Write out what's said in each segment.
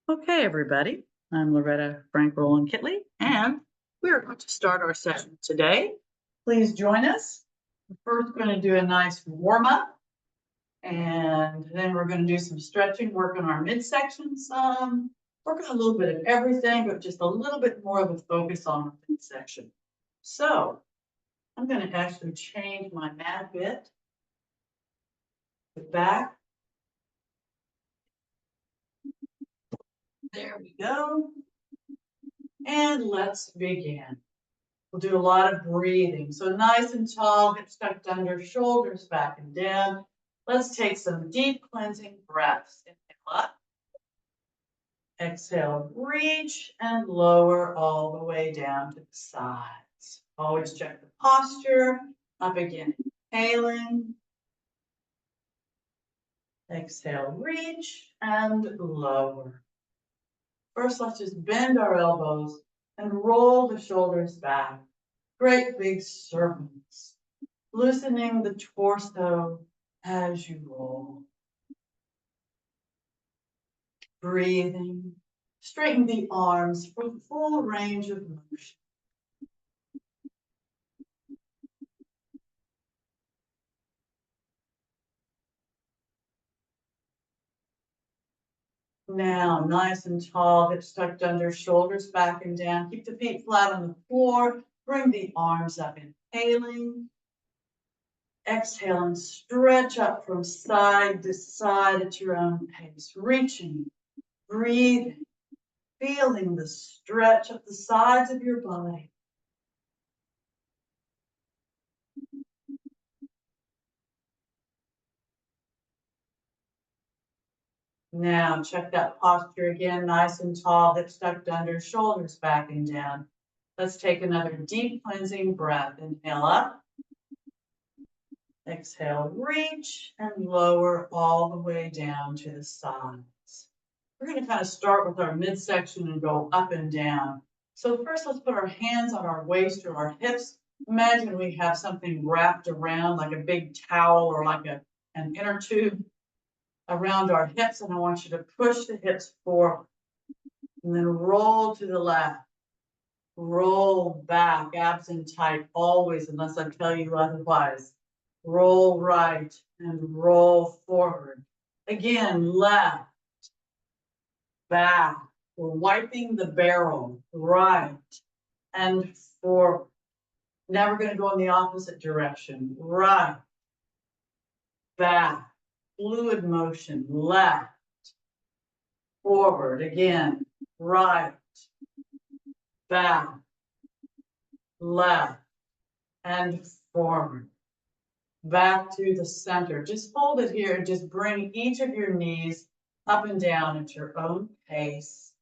Okay, everybody. I'm Loretta FRK Rowland-Kitley, and we're going to start our session today. Please join us. We're first going to do a nice warm-up, and then we're going to do some stretching, work on our midsection some, work on a little bit of everything, but just a little bit more of a focus on our midsection. So I'm going to actually change my mat a bit. The back. There we go. And let's begin. We'll do a lot of breathing. So nice and tall, hips tucked under, shoulders back and down. Let's take some deep cleansing breaths. Inhale up. Exhale, reach and lower all the way down to the sides. Always check the posture. Up again, inhaling. Exhale, reach and lower. First, let's just bend our elbows and roll the shoulders back. Great big circles. Loosening the torso as you roll. Breathing. Straighten the arms for full range of motion. Now, nice and tall, hips tucked under, shoulders back and down. Keep the feet flat on the floor. Bring the arms up, inhaling. Exhale and stretch up from side to side at your own pace. Reaching, breathing, feeling the stretch up the sides of your body. Now, check that posture again, nice and tall, hips tucked under, shoulders back and down. Let's take another deep cleansing breath. Inhale up. Exhale, reach and lower all the way down to the sides. We're going to kind of start with our midsection and go up and down. So first, let's put our hands on our waist or our hips. Imagine we have something wrapped around like a big towel or like an inner tube around our hips, and I want you to push the hips forward and then roll to the left, roll back, abs in tight always, unless I tell you otherwise. Roll right and roll forward. Again, left, back. We're wiping the barrel, right and forward. Now we're going to go in the opposite direction, right, back. Fluid motion, left, forward, again, right, back, left, and forward. Back to the center. Just hold it here and just bring each of your knees up and down at your own pace.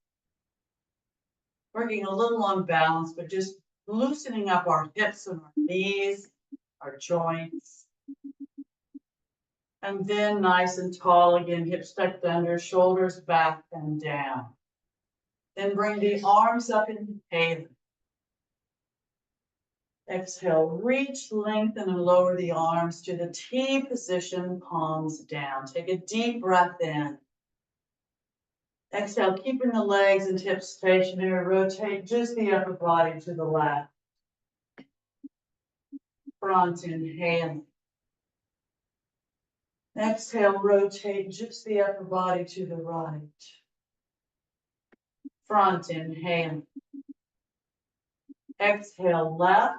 Working a little on balance, but just loosening up our hips and our knees, our joints. And then nice and tall again, hips tucked under, shoulders back and down. Then bring the arms up and inhale. Exhale, reach, lengthen, and lower the arms to the T position, palms down. Take a deep breath in. Exhale, keeping the legs and hips stationary. Rotate just the upper body to the left. Front, inhale. Exhale, rotate just the upper body to the right. Front, inhale. Exhale, left.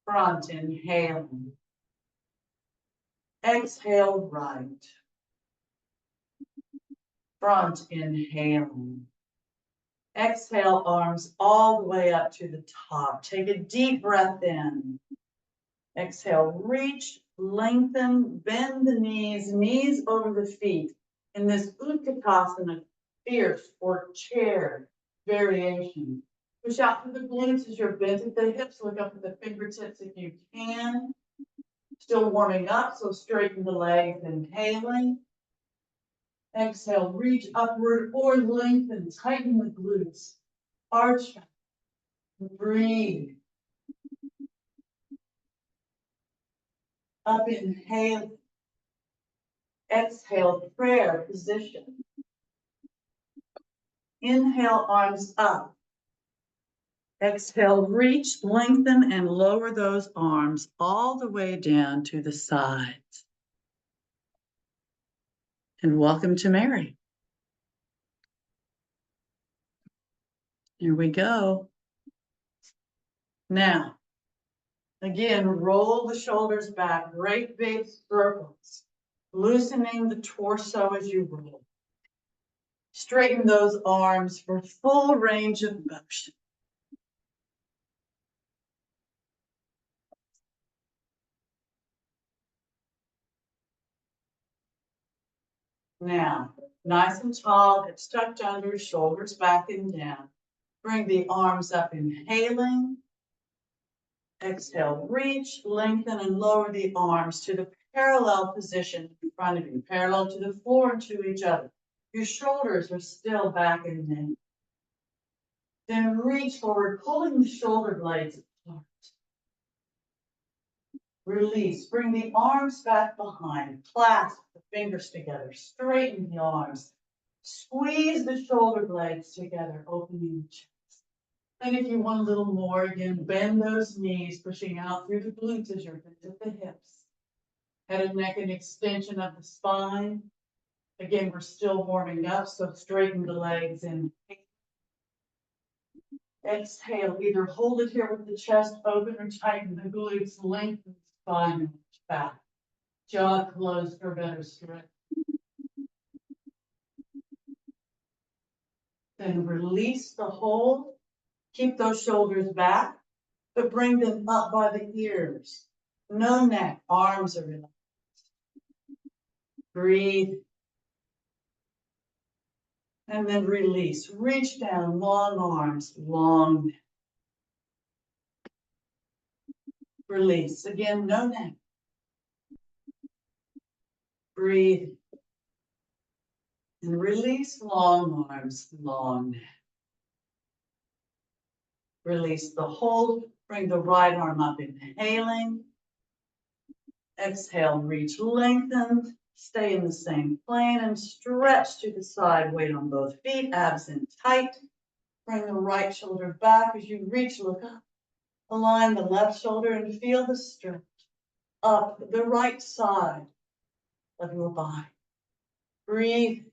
Front, inhale. Exhale, right. Front, inhale. Exhale, arms all the way up to the top. Take a deep breath in. Exhale, reach, lengthen, bend the knees, knees over the feet. In this Utkatasana, fierce or chair variation. Push out through the glutes as you're bent at the hips. Look up at the fingertips if you can. Still warming up, so straighten the legs, inhaling. Exhale, reach upward or lengthen, tighten the glutes. Arch, breathe. Up, inhale. Exhale, prayer position. Inhale, arms up. Exhale, reach, lengthen, and lower those arms all the way down to the sides. And welcome to Mary. Here we go. Now, again, roll the shoulders back, great big circles, loosening the torso as you roll. Straighten those arms for full range of motion. Now, nice and tall, hips tucked under, shoulders back and down. Bring the arms up, inhaling. Exhale, reach, lengthen, and lower the arms to the parallel position in front of you, parallel to the floor and to each other. Your shoulders are still back and down. Then reach forward, pulling the shoulder blades apart. Release, bring the arms back behind, clasp the fingers together, straighten the arms. Squeeze the shoulder blades together, opening the chest. And if you want a little more, again, bend those knees, pushing out through the glutes as you're bent at the hips. Head and neck and extension of the spine. Again, we're still warming up, so straighten the legs and exhale. Either hold it here with the chest open or tighten the glutes, lengthen the spine and back. Jaw closed for better stretch. Then release the hold. Keep those shoulders back, but bring them up by the ears. No neck, arms are relaxed. Breathe. And then release. Reach down, long arms, long neck. Release. Again, no neck. Breathe. And release, long arms, long neck. Release the hold. Bring the right arm up, inhaling. Exhale, reach, lengthen. Stay in the same plane and stretch to the side. Weight on both feet, abs in tight. Bring the right shoulder back as you reach, look up. Align the left shoulder and feel the stretch up the right side of your body. Breathe.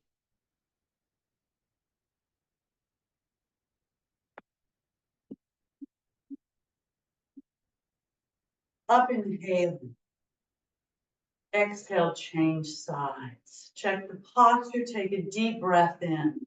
Up, inhaling. Exhale, change sides. Check the posture, take a deep breath in.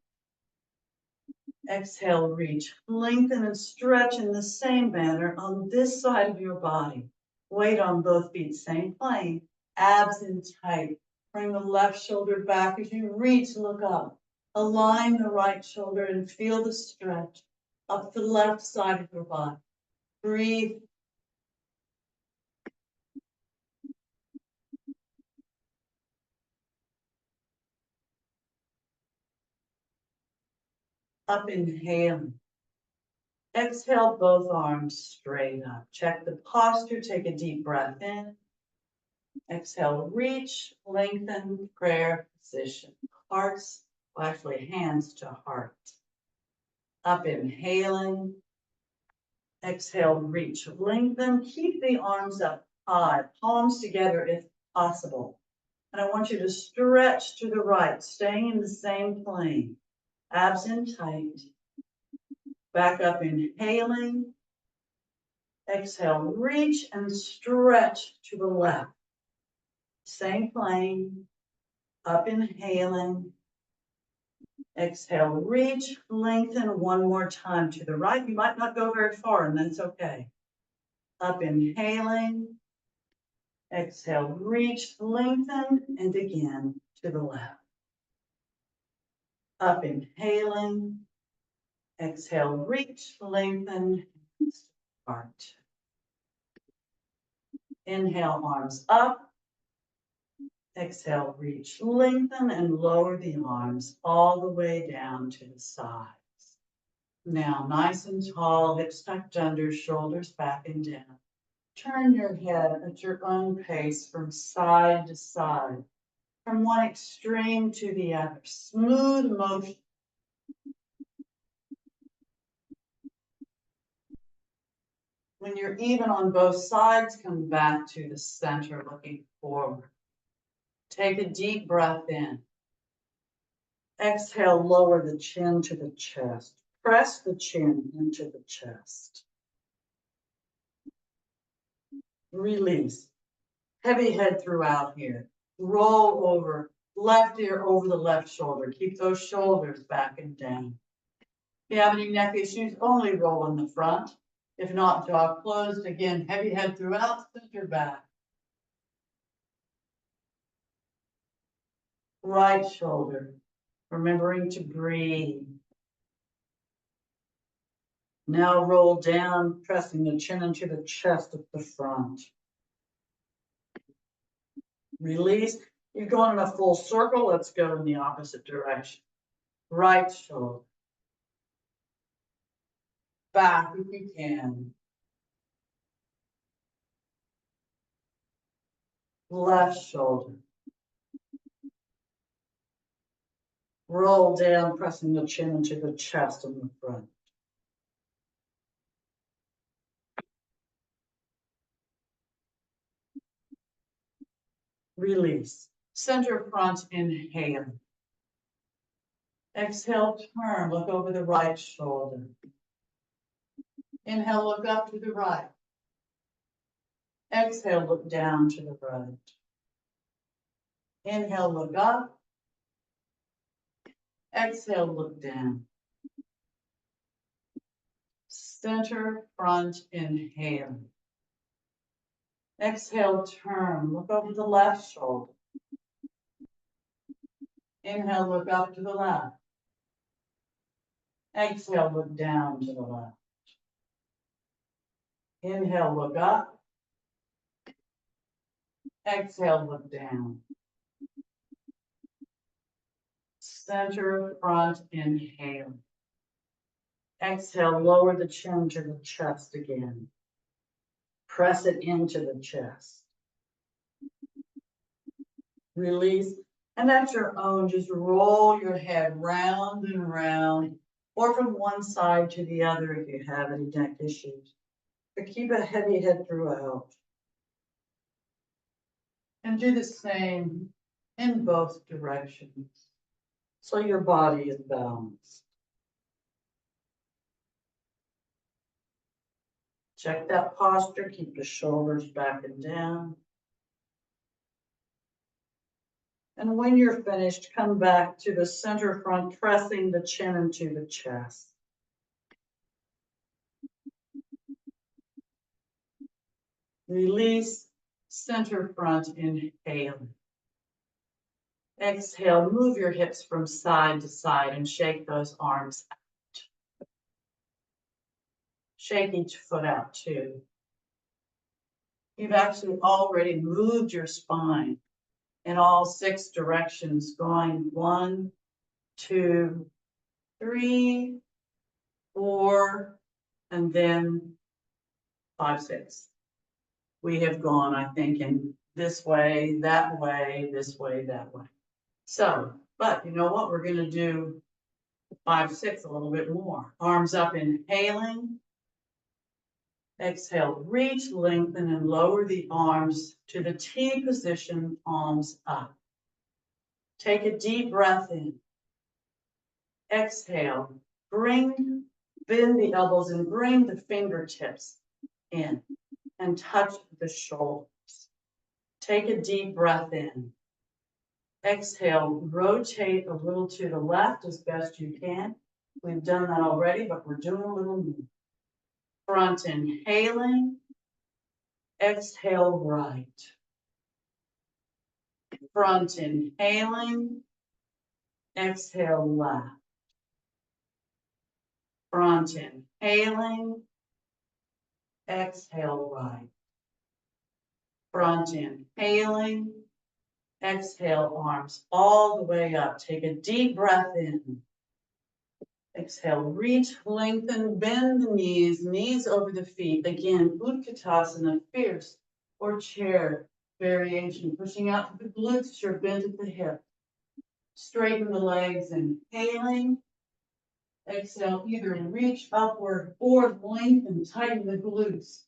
Exhale, reach, lengthen and stretch in the same manner on this side of your body. Weight on both feet, same plane, abs in tight. Bring the left shoulder back as you reach, look up. Align the right shoulder and feel the stretch up the left side of your body. Breathe. Up, inhaling. Exhale, both arms straight up. Check the posture, take a deep breath in. Exhale, reach, lengthen, prayer position. Hearts, well, actually hands to heart. Up, inhaling. Exhale, reach, lengthen. Keep the arms up high, palms together if possible. And I want you to stretch to the right, staying in the same plane. Abs in tight. Back up, inhaling. Exhale, reach and stretch to the left. Same plane. Up, inhaling. Exhale, reach, lengthen one more time to the right. You might not go very far, and that's okay. Up, inhaling. Exhale, reach, lengthen, and again to the left. Up, inhaling. Exhale, reach, lengthen, heart. Inhale, arms up. Exhale, reach, lengthen, and lower the arms all the way down to the sides. Now, nice and tall, hips tucked under, shoulders back and down. Turn your head at your own pace from side to side. from one extreme to the other. Smooth motion. When you're even on both sides, come back to the center, looking forward. Take a deep breath in. Exhale, lower the chin to the chest. Press the chin into the chest. Release. Heavy head throughout here. Roll over. Left ear over the left shoulder. Keep those shoulders back and down. If you have any neck issues, only roll in the front. If not, jaw closed. Again, heavy head throughout, center back. Right shoulder. Remembering to breathe. Now roll down, pressing the chin into the chest at the front. Release. You're going in a full circle. Let's go in the opposite direction. Right shoulder. Back if you can. Left shoulder. Roll down, pressing the chin into the chest in the front. Release. Center front, inhale. Exhale, turn, look over the right shoulder. Inhale, look up to the right. Exhale, look down to the right. Inhale, look up. Exhale, look down. Center front, inhale. Exhale, turn, look over the left shoulder. Inhale, look up to the left. Exhale, look down to the left. Inhale, look up. Exhale, look down. Center front, inhale. Exhale, lower the chin to the chest again. Press it into the chest. Release. And at your own, just roll your head round and round, or from one side to the other if you have any neck issues. But keep a heavy head throughout. And do the same in both directions, so your body is balanced. Check that posture, keep the shoulders back and down. And when you're finished, come back to the center front, pressing the chin into the chest. Release, center front, inhale. Exhale, move your hips from side to side and shake those arms out. Shake each foot out too. You've actually already moved your spine in all 6 directions, going 1, 2, 3, 4, and then 5, 6. We have gone, I think, in this way, that way, this way, that way. So, but you know what? We're going to do 5, 6 a little bit more. Arms up, inhaling. Exhale, reach, lengthen, and lower the arms to the T position, palms up. Take a deep breath in. Exhale, bend the elbows and bring the fingertips in and touch the shoulders. Take a deep breath in. Exhale, rotate a little to the left as best you can. We've done that already, but we're doing a little more. Front inhaling, exhale right. Front inhaling, exhale left. Front inhaling, exhale right. Front inhaling, exhale arms all the way up. Take a deep breath in. Exhale, reach, lengthen, bend the knees, knees over the feet. Again, Utkatasana, fierce or chair. variation, pushing out to the glutes, you're bent at the hip. Straighten the legs, inhaling. Exhale, either reach upward or lengthen, tighten the glutes.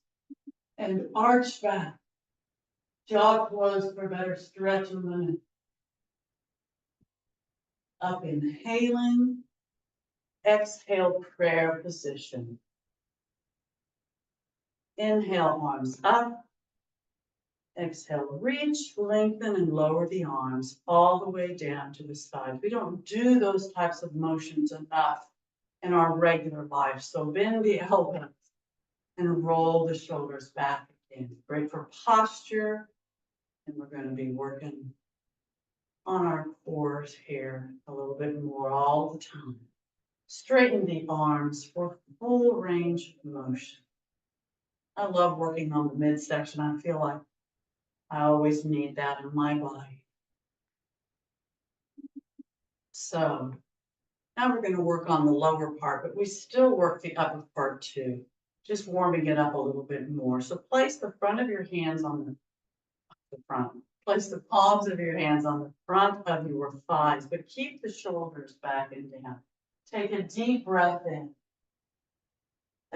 And arch back. Jaw closed for better stretch and limit. Up inhaling. Exhale, prayer position. Inhale, arms up. Exhale, reach, lengthen, and lower the arms all the way down to the side. We don't do those types of motions enough in our regular life. So bend the elbows and roll the shoulders back again. Great for posture. And we're going to be working on our cores here a little bit more all the time. Straighten the arms for full range of motion. I love working on the midsection. I feel like I always need that in my body. So now we're going to work on the lower part, but we still work the upper part too, just warming it up a little bit more. So place the front of your hands on the front. Place the palms of your hands on the front of your thighs, but keep the shoulders back and down. Take a deep breath in.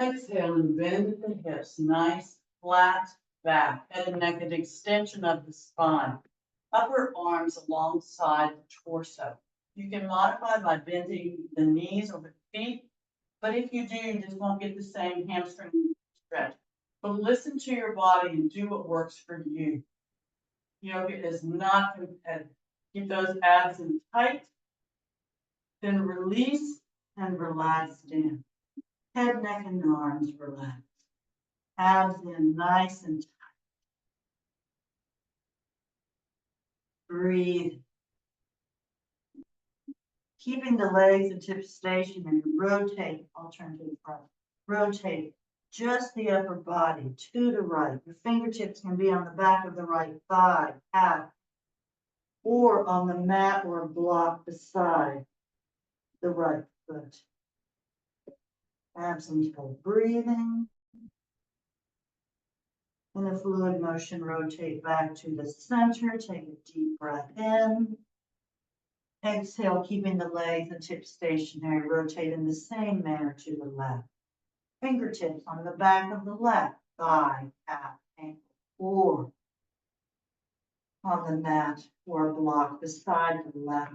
Exhale and bend at the hips. Nice, flat back. Head and neck, an extension of the spine. Upper arms alongside the torso. You can modify by bending the knees or the feet, but if you do, you just won't get the same hamstring stretch. But listen to your body and do what works for you. Yoga is not competitive. Keep those abs in tight, then release and relax down. Head, neck, and arms relax. Abs in nice and tight. Breathe. Keeping the legs and hips stationary, rotate, alternative front. Rotate just the upper body to the right. Your fingertips can be on the back of the right thigh, calf, or on the mat or block beside the right foot. Abs and toe. Breathing. In a fluid motion, rotate back to the center. Take a deep breath in. Exhale, keeping the legs and hips stationary. Rotate in the same manner to the left. Fingertips on the back of the left thigh, calf, ankle, or on the mat or block beside the left.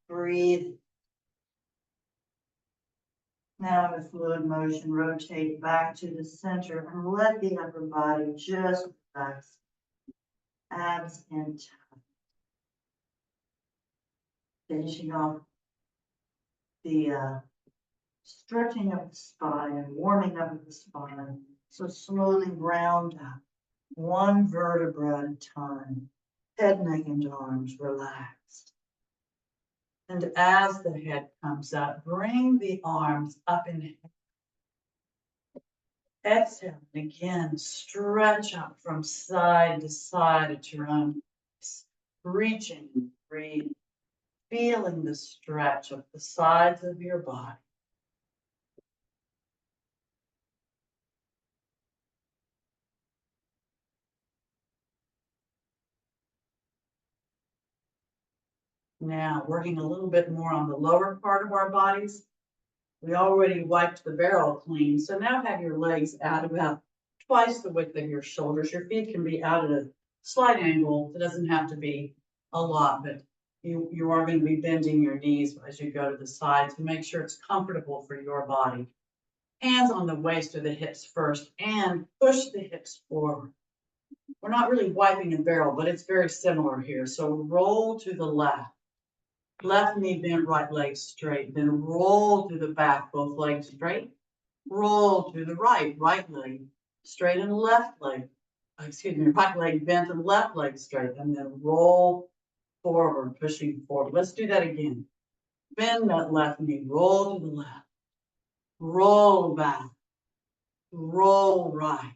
Breathe. Now in a fluid motion, rotate back to the center and let the upper body just relax. Abs and tight. Finishing off the stretching of the spine and warming up of the spine. So slowly round up, one vertebra at a time. Head, neck, and arms relaxed. And as the head comes up, bring the arms up in head. Exhale, and again, stretch up from side to side at your own pace. Reaching and breathing, feeling the stretch of the sides of your body. Now, working a little bit more on the lower part of our bodies. We already wiped the barrel clean, so now have your legs out about twice the width of your shoulders. Your feet can be out at a slight angle. It doesn't have to be a lot, but you are going to be bending your knees as you go to the sides to make sure it's comfortable for your body. Hands on the waist or the hips first, and push the hips forward. We're not really wiping a barrel, but it's very similar here. So roll to the left. Left knee bent, right leg straight. Then roll to the back, both legs straight. Roll to the right, right leg straight and left leg. Right leg bent and left leg straight. And then roll forward, pushing forward. Let's do that again. Bend that left knee, roll to the left. Roll back. Roll right.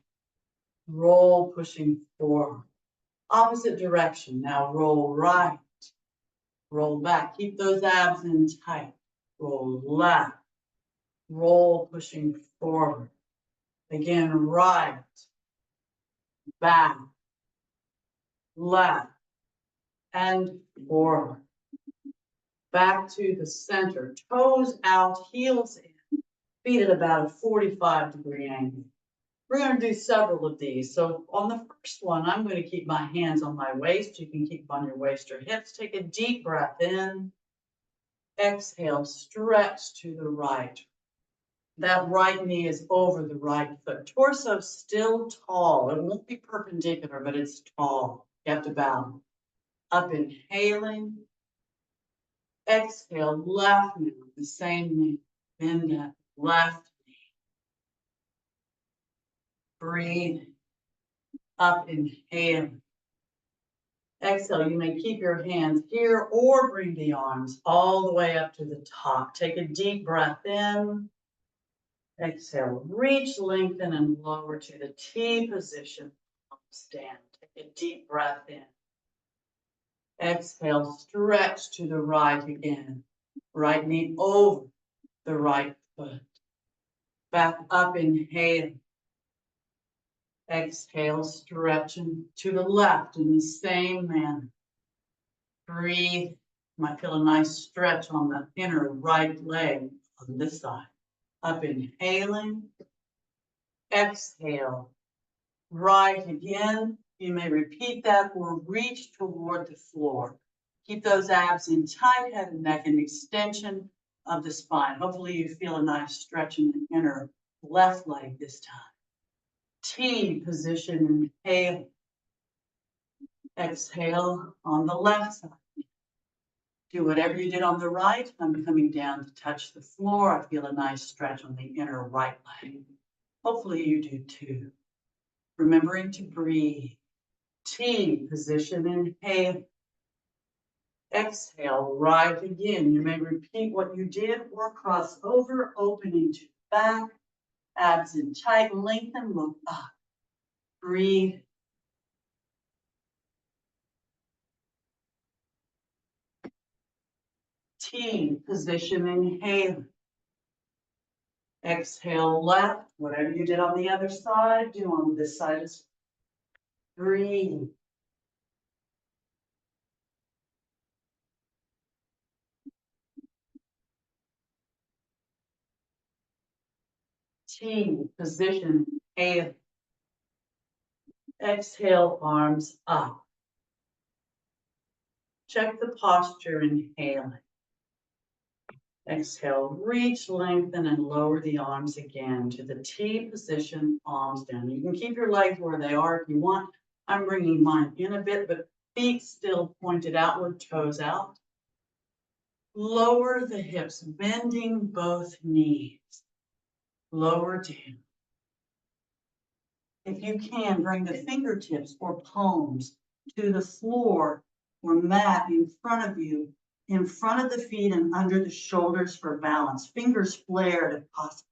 Roll, pushing forward. Opposite direction. Now roll right. Roll back. Keep those abs in tight. Roll left. Roll, pushing forward. Again, right. Back. left, and forward. Back to the center, toes out, heels in, feet at about a 45-degree angle. We're going to do several of these. So on the first one, I'm going to keep my hands on my waist. You can keep on your waist or hips. Take a deep breath in. Exhale, stretch to the right. That right knee is over the right foot. Torso still tall. It won't be perpendicular, but it's tall. You have to bow. Up inhaling. Exhale, left knee, the same knee. Bend that left knee. Breathe. Up inhaling. Exhale, you may keep your hands here or bring the arms all the way up to the top. Take a deep breath in. Exhale, reach, lengthen, and lower to the T position. Stand. Take a deep breath in. Exhale, stretch to the right again. Right knee over the right foot. Back up, inhale. Exhale, stretching to the left in the same manner. Breathe. You might feel a nice stretch on the inner right leg on this side. Up inhaling. Exhale. Right again. You may repeat that or reach toward the floor. Keep those abs in tight, head and neck, and extension of the spine. Hopefully you feel a nice stretch in the inner left leg this time. T position, inhale. Exhale on the left side. Do whatever you did on the right. I'm coming down to touch the floor. I feel a nice stretch on the inner right leg. Hopefully you do too. Remembering to breathe. T position, inhale. Exhale, right again. You may repeat what you did or cross over, opening to back. Abs in tight, lengthen, look up. Breathe. T position, inhale. Exhale, left. Whatever you did on the other side, do on this side as well. Breathe. T position, inhale. Exhale, arms up. Check the posture, inhaling. Exhale, reach, lengthen, and lower the arms again to the T position, palms down. You can keep your legs where they are if you want. I'm bringing mine in a bit, but feet still pointed outward, toes out. Lower the hips, bending both knees. Lower down. If you can, bring the fingertips or palms to the floor or mat in front of you, in front of the feet and under the shoulders for balance. Fingers flared if possible.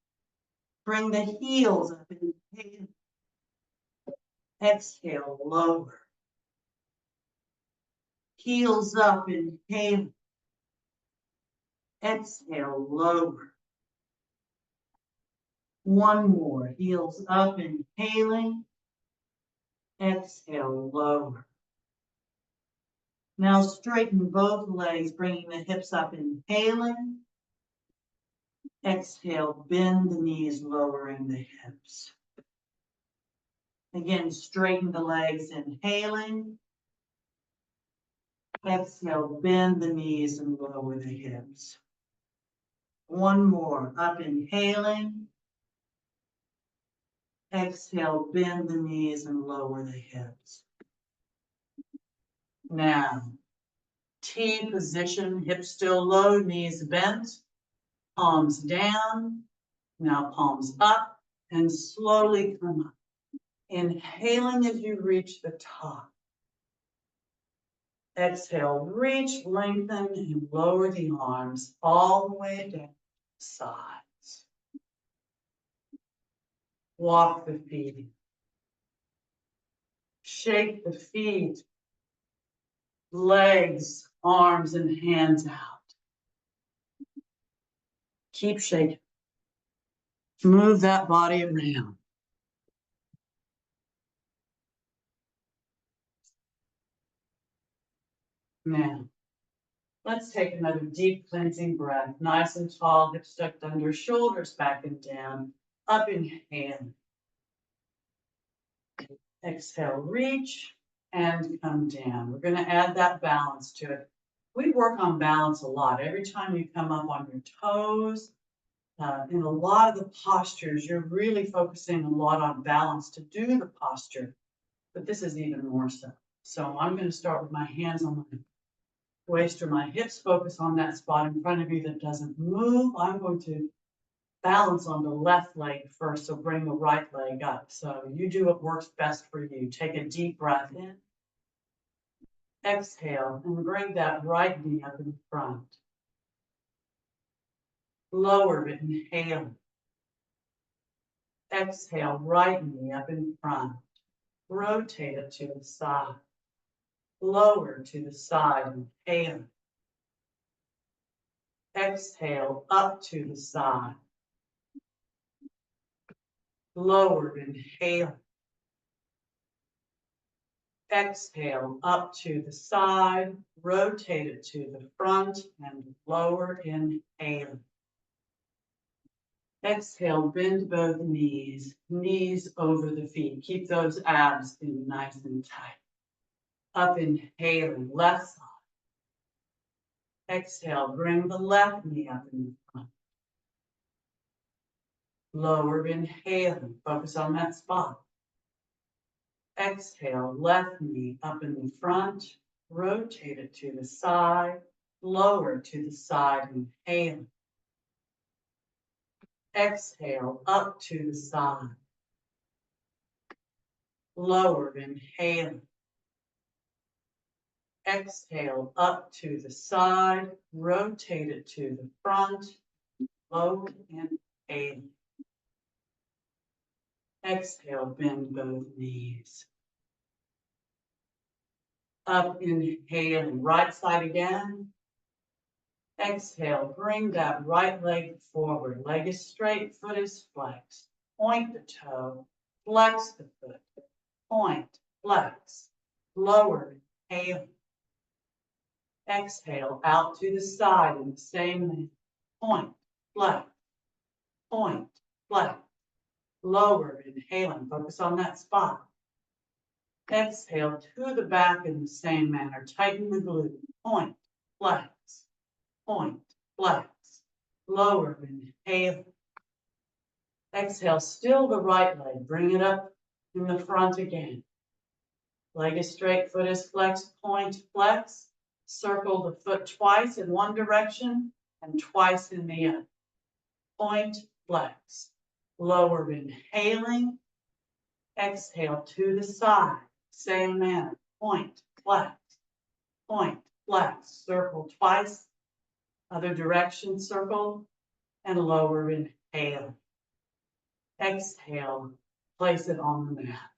Bring the heels up, inhale. Exhale, lower. Heels up, inhale. Exhale, lower. One more, heels up, inhaling. Exhale, lower. Now straighten both legs, bringing the hips up, inhaling. Exhale, bend the knees, lowering the hips. Again, straighten the legs, inhaling. Exhale, bend the knees and lower the hips. One more, up, inhaling. Exhale, bend the knees and lower the hips. Now, T position, hips still low, knees bent, palms down. Now palms up and slowly come up. Inhaling as you reach the top. Exhale, reach, lengthen, and lower the arms all the way down the sides. Walk the feet. Shake the feet, legs, arms, and hands out. Keep shaking. Move that body around. Now, let's take another deep cleansing breath. Nice and tall, hips tucked under, shoulders back and down. Up, inhale. Exhale, reach and come down. We're going to add that balance to it. We work on balance a lot. Every time you come up on your toes, in a lot of the postures, you're really focusing a lot on balance to do the posture, but this is even more so. So I'm going to start with my hands on my waist or my hips, focus on that spot in front of you that doesn't move. I'm going to balance on the left leg first, so bring the right leg up. So you do what works best for you. Take a deep breath in. Exhale and bring that right knee up in front. Lower it, inhale. Exhale, right knee up in front. Rotate it to the side. Lower to the side, inhale. Exhale, up to the side. Lower, inhale. Exhale, up to the side. Rotate it to the front and lower, inhale. Exhale, bend both knees, knees over the feet. Keep those abs in nice and tight. Up, inhaling, left side. Exhale, bring the left knee up in the front. Lower, inhaling, focus on that spot. Exhale, left knee up in the front, rotate it to the side, lower to the side, inhale. Exhale, up to the side. Lower, inhale. Exhale, up to the side, rotate it to the front, lower, inhale. Exhale, bend both knees. Up, inhaling, right side again. Exhale, bring that right leg forward. Leg is straight, foot is flexed. Point the toe, flex the foot. Point, flex, lower, inhale. Exhale, out to the side in the same manner. Point, flex, point, flex, lower, inhaling. Focus on that spot. Exhale to the back in the same manner. Tighten the glute. Point, flex, point, flex, lower, inhale. Exhale, still the right leg. Bring it up in the front again. Leg is straight, foot is flexed, point, flex. Circle the foot twice in one direction and twice in the other. Point, flex. Lower, inhaling. Exhale to the side. Same manner. Point, flex. Point, flex. Circle twice. Other direction, circle. And lower, inhale. Exhale. Place it on the mat.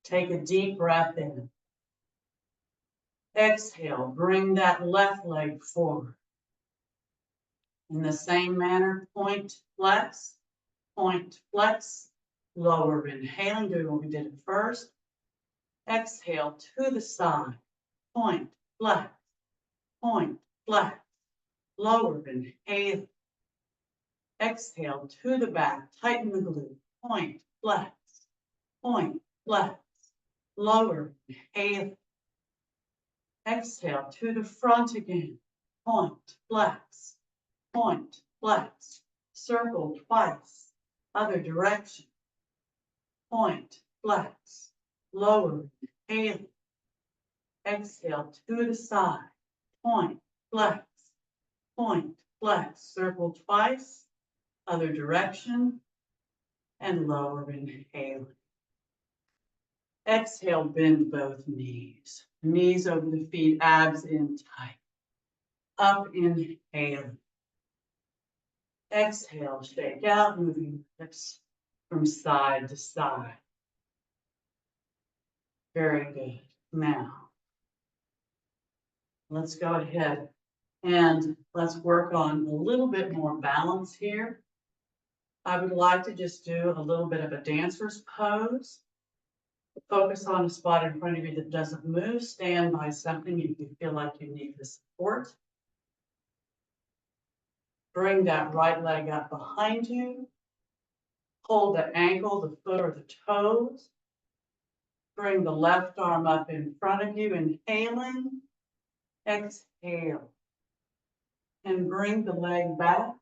Take a deep breath in. Exhale. Bring that left leg forward. In the same manner, point, flex. Point, flex. Lower, inhaling, doing what we did at first. Exhale to the side. Point, flex. Point, flex. Lower, inhale. Exhale to the back. Tighten the glute. Point, flex. Point, flex. Lower, inhale. Exhale to the front again. Point, flex. Point, flex. Circle twice. Other direction. Point, flex. Lower, inhale. Exhale to the side. Point, flex. Point, flex. Circle twice. Other direction. And lower, inhale. Exhale, bend both knees. Knees over the feet, abs in tight. Up, inhale. Exhale, shake out, moving hips from side to side. Very good. Now, let's go ahead and let's work on a little bit more balance here. I would like to just do a little bit of a dancer's pose. Focus on a spot in front of you that doesn't move. Stand by something if you feel like you need the support. Bring that right leg up behind you. Hold the ankle, the foot, or the toes. Bring the left arm up in front of you, inhaling. Exhale. And bring the leg back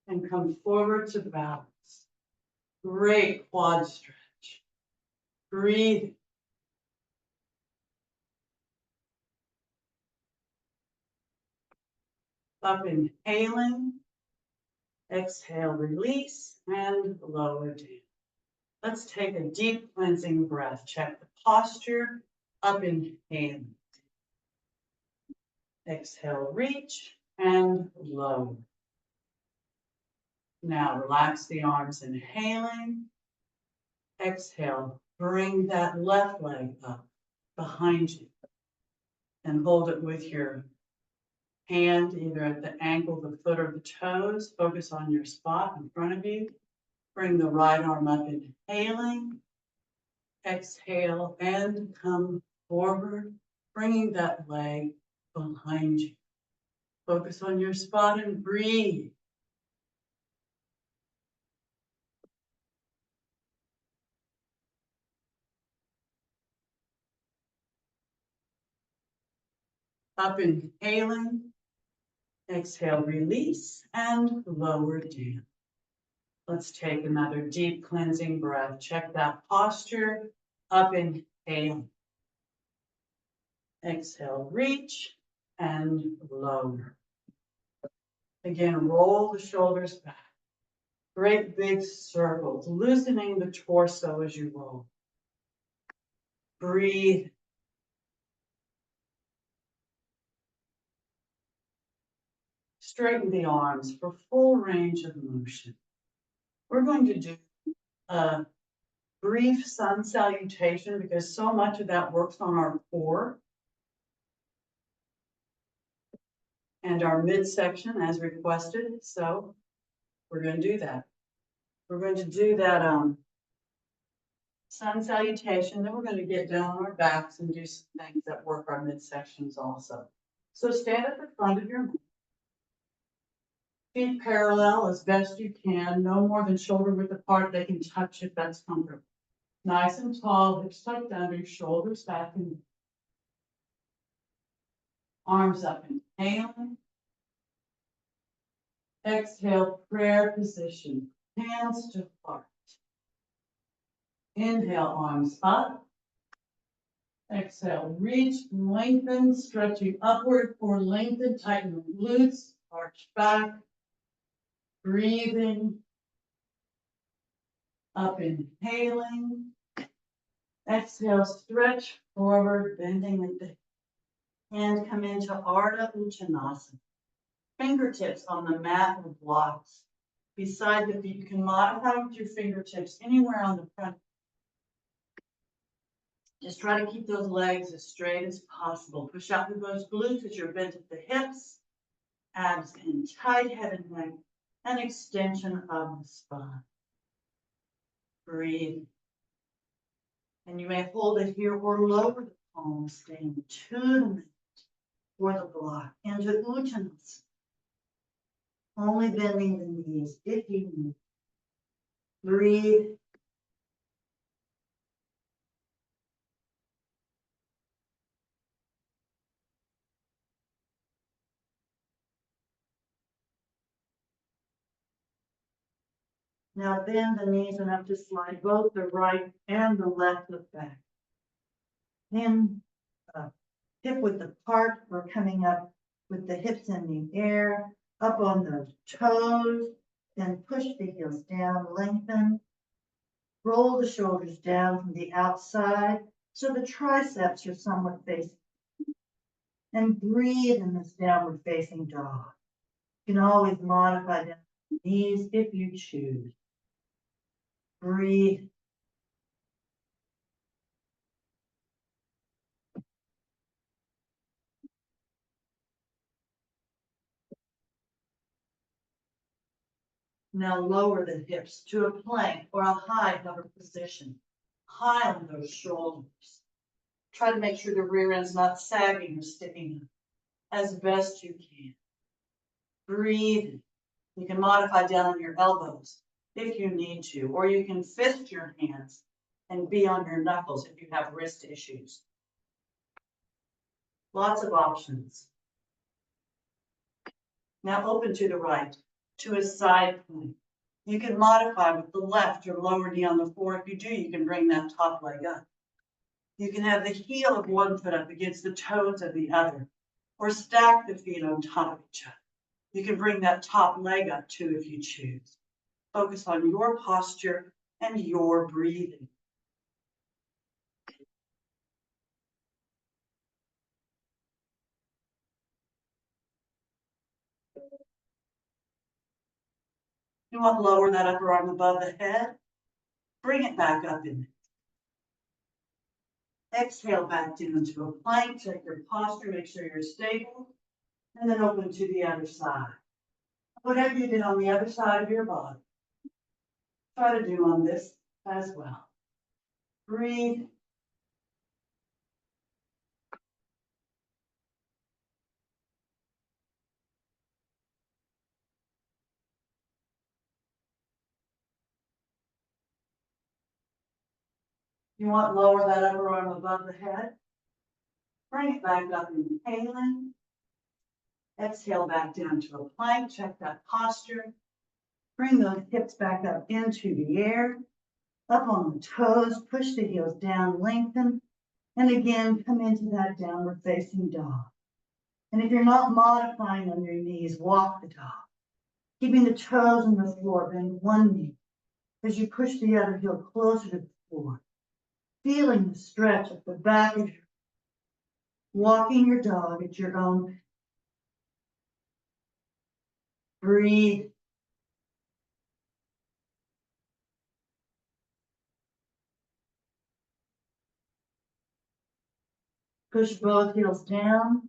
and come forward to balance. Great quad stretch. Breathe. Up inhaling. Exhale, release, and lower down. Let's take a deep cleansing breath. Check the posture. Up inhaling. Exhale, reach, and lower. Now relax the arms, inhaling. Exhale, bring that left leg up behind you and hold it with your hand either at the ankle, the foot, or the toes. Focus on your spot in front of you. Bring the right arm up, inhaling. Exhale and come forward, bringing that leg behind you. Focus on your spot and breathe. Up inhaling, exhale, release, and lower down. Let's take another deep cleansing breath. Check that posture. Up inhale. Exhale, reach, and lower. Again, roll the shoulders back. Great big circles, loosening the torso as you roll. Breathe. Straighten the arms for full range of motion. We're going to do a brief sun salutation because so much of that works on our core and our midsection as requested. So we're going to do that. We're going to do that sun salutation. Then we're going to get down on our backs and do some things that work our midsections also. So stand at the front of your mat. Feet parallel as best you can, no more than shoulder width apart. They can touch if that's comfortable. Nice and tall, hips tucked under, shoulders back, and arms up. Inhaling. Exhale, prayer position. Hands to heart. Inhale, arms up. Exhale, reach, lengthen, stretching upward for lengthen, tighten the glutes, arch back. Breathing. Up, inhaling. Exhale, stretch forward, bending at the hand. Come into Ardha Uttanasana. Fingertips on the mat or blocks. Beside the feet, you can modify with your fingertips anywhere on the front. Just try to keep those legs as straight as possible. Push out through those glutes as you're bent at the hips. Abs in tight, head and neck. An extension of the spine. Breathe. And you may hold it here or lower the palms, staying tuned for the block into Uttanasana. Only bending the knees if you need. Breathe. Now bend the knees enough to slide both the right and the left foot back. Then hip width apart, we're coming up with the hips in the air, up on the toes, then push the heels down, lengthen. Roll the shoulders down from the outside so the triceps are somewhat facing. And breathe in this downward facing dog. You can always modify down the knees if you choose. Breathe. Now lower the hips to a plank or a high hover position. high on those shoulders. Try to make sure the rear end's not sagging or sticking up as best you can. Breathe. You can modify down on your elbows if you need to, or you can fist your hands and be on your knuckles if you have wrist issues. Lots of options. Now open to the right, to a side plank. You can modify with the left or lower knee on the floor. If you do, you can bring that top leg up. You can have the heel of one foot up against the toes of the other, or stack the feet on top of each other. You can bring that top leg up too if you choose. Focus on your posture and your breathing. You want to lower that upper arm above the head. Bring it back up in there. Exhale back down into a plank. Check your posture, make sure you're stable. And then open to the other side. Whatever you did on the other side of your body, try to do on this as well. Breathe. You want to lower that upper arm above the head. Bring it back up, inhaling. Exhale back down to a plank. Check that posture. Bring those hips back up into the air. Up on the toes. Push the heels down, lengthen. And again, come into that downward facing dog. And if you're not modifying on your knees, walk the dog. Keeping the toes on the floor, bend one knee as you push the other heel closer to the floor. Feeling the stretch at the back of your walking your dog at your own pace. Breathe. Push both heels down.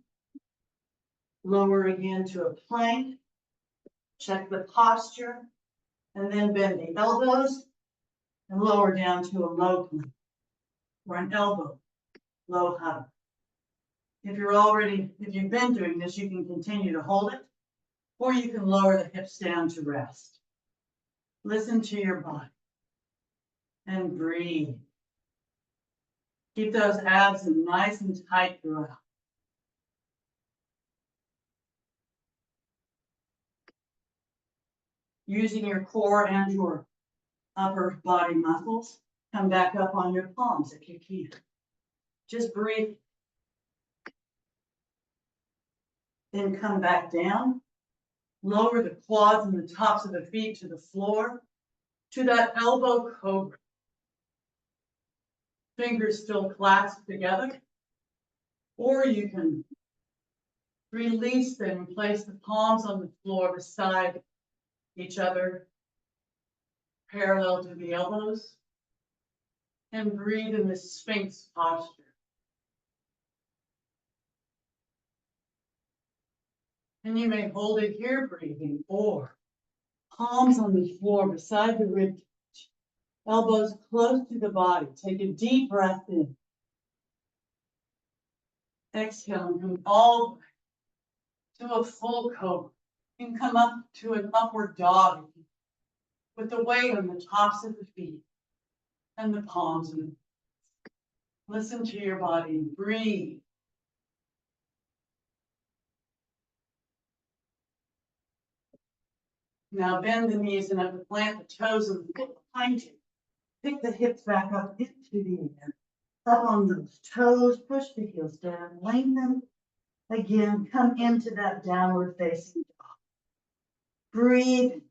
Lower again to a plank. Check the posture. And then bend the elbows and lower down to a low plank or an elbow, low hug. If you've been doing this, you can continue to hold it, or you can lower the hips down to rest. Listen to your body and breathe. Keep those abs in nice and tight throughout. Using your core and your upper body muscles, come back up on your palms if you can. Just breathe. Then come back down. Lower the quads and the tops of the feet to the floor, to that elbow cobra. Fingers still clasped together. Or you can release them and place the palms on the floor beside each other, parallel to the elbows. And breathe in the Sphinx posture. And you may hold it here breathing, or palms on the floor beside the rib cage, elbows close to the body. Take a deep breath in. Exhale and come all the way to a full cobra. You can come up to an upward dog with the weight on the tops of the feet and the palms. And listen to your body and breathe. Now bend the knees and have to plant the toes of the foot behind you. Pick the hips back up into the air. Up on those toes, push the heels down, lengthen. Again, come into that downward facing dog. Breathe.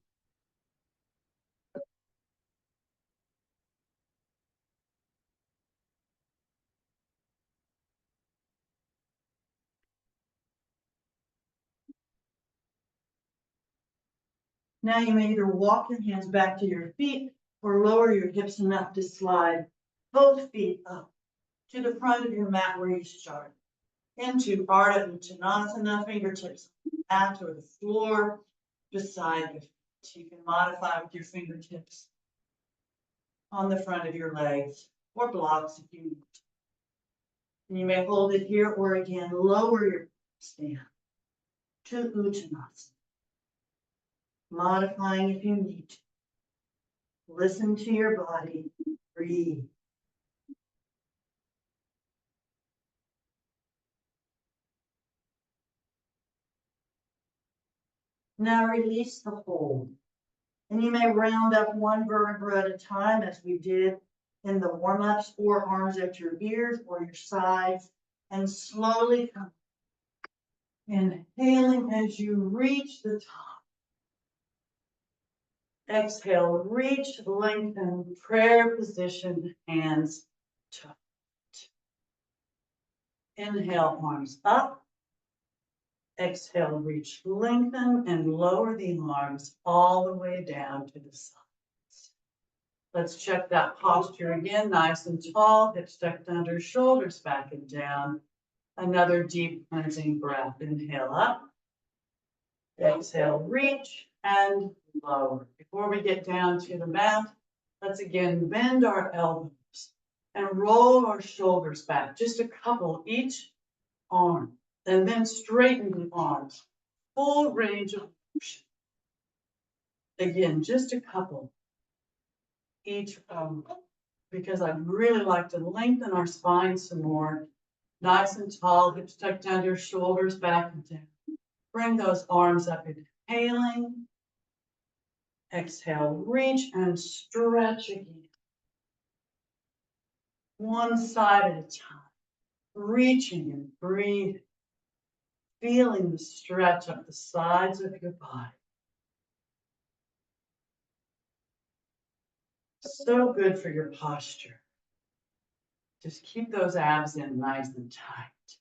Now you may either walk your hands back to your feet or lower your hips enough to slide both feet up to the front of your mat where you started. Into Ardha Uttanasana, fingertips on the mat or the floor beside you. You can modify with your fingertips on the front of your legs or blocks if you need. And you may hold it here or again, lower your stand to Uttanasana. Modifying if you need to. Listen to your body, breathe. Now release the hold. And you may round up one vertebra at a time as we did in the warm-ups, or arms at your ears or your sides, and slowly come. Inhaling as you reach the top. Exhale, reach, lengthen, prayer position, hands to heart. Inhale, arms up. Exhale, reach, lengthen, and lower the arms all the way down to the sides. Let's check that posture again, nice and tall, hips tucked under, shoulders back and down. Another deep cleansing breath. Inhale up. Exhale, reach and lower. Before we get down to the mat, let's again bend our elbows and roll our shoulders back, just a couple each arm, and then straighten the arms, full range of motion. Again, just a couple each arm, because I'd really like to lengthen our spine some more. Nice and tall, hips tucked under, shoulders back and down. Bring those arms up, inhaling. Exhale, reach and stretch again. One side at a time. Reaching and breathing. Feeling the stretch up the sides of your body. So good for your posture. Just keep those abs in nice and tight.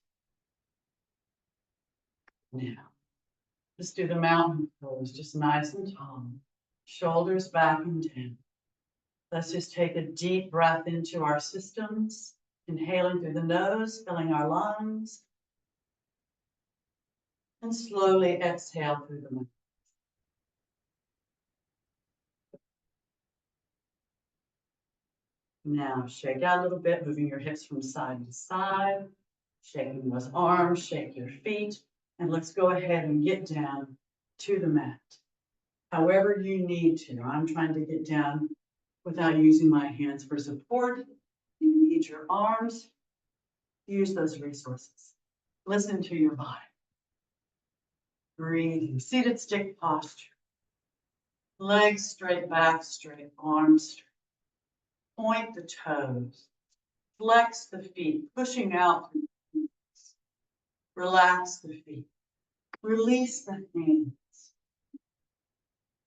Now, let's do the mountain pose, just nice and tall. Shoulders back and down. Let's just take a deep breath into our systems, inhaling through the nose, filling our lungs, and slowly exhale through the mouth. Now shake out a little bit, moving your hips from side to side, shaking those arms, shake your feet, and let's go ahead and get down to the mat. However you need to. I'm trying to get down without using my hands for support. If you need your arms, use those resources. Listen to your body. Breathing, seated stick posture. Legs straight back, straight, arms straight. Point the toes. Flex the feet, pushing out through the knees. Relax the feet. Release the hands.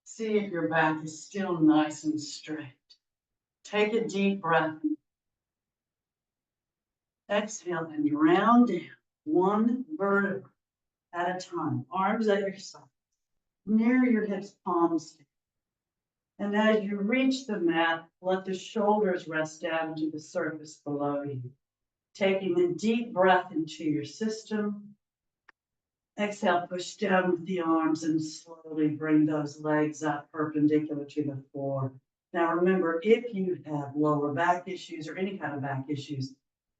See if your back is still nice and straight. Take a deep breath. Exhale and round down, one vertebra at a time. Arms at your side, near your hips, palms down. And as you reach the mat, let the shoulders rest down to the surface below you. Taking a deep breath into your system. Exhale, push down with the arms and slowly bring those legs up perpendicular to the floor. Now remember, if you have lower back issues or any kind of back issues,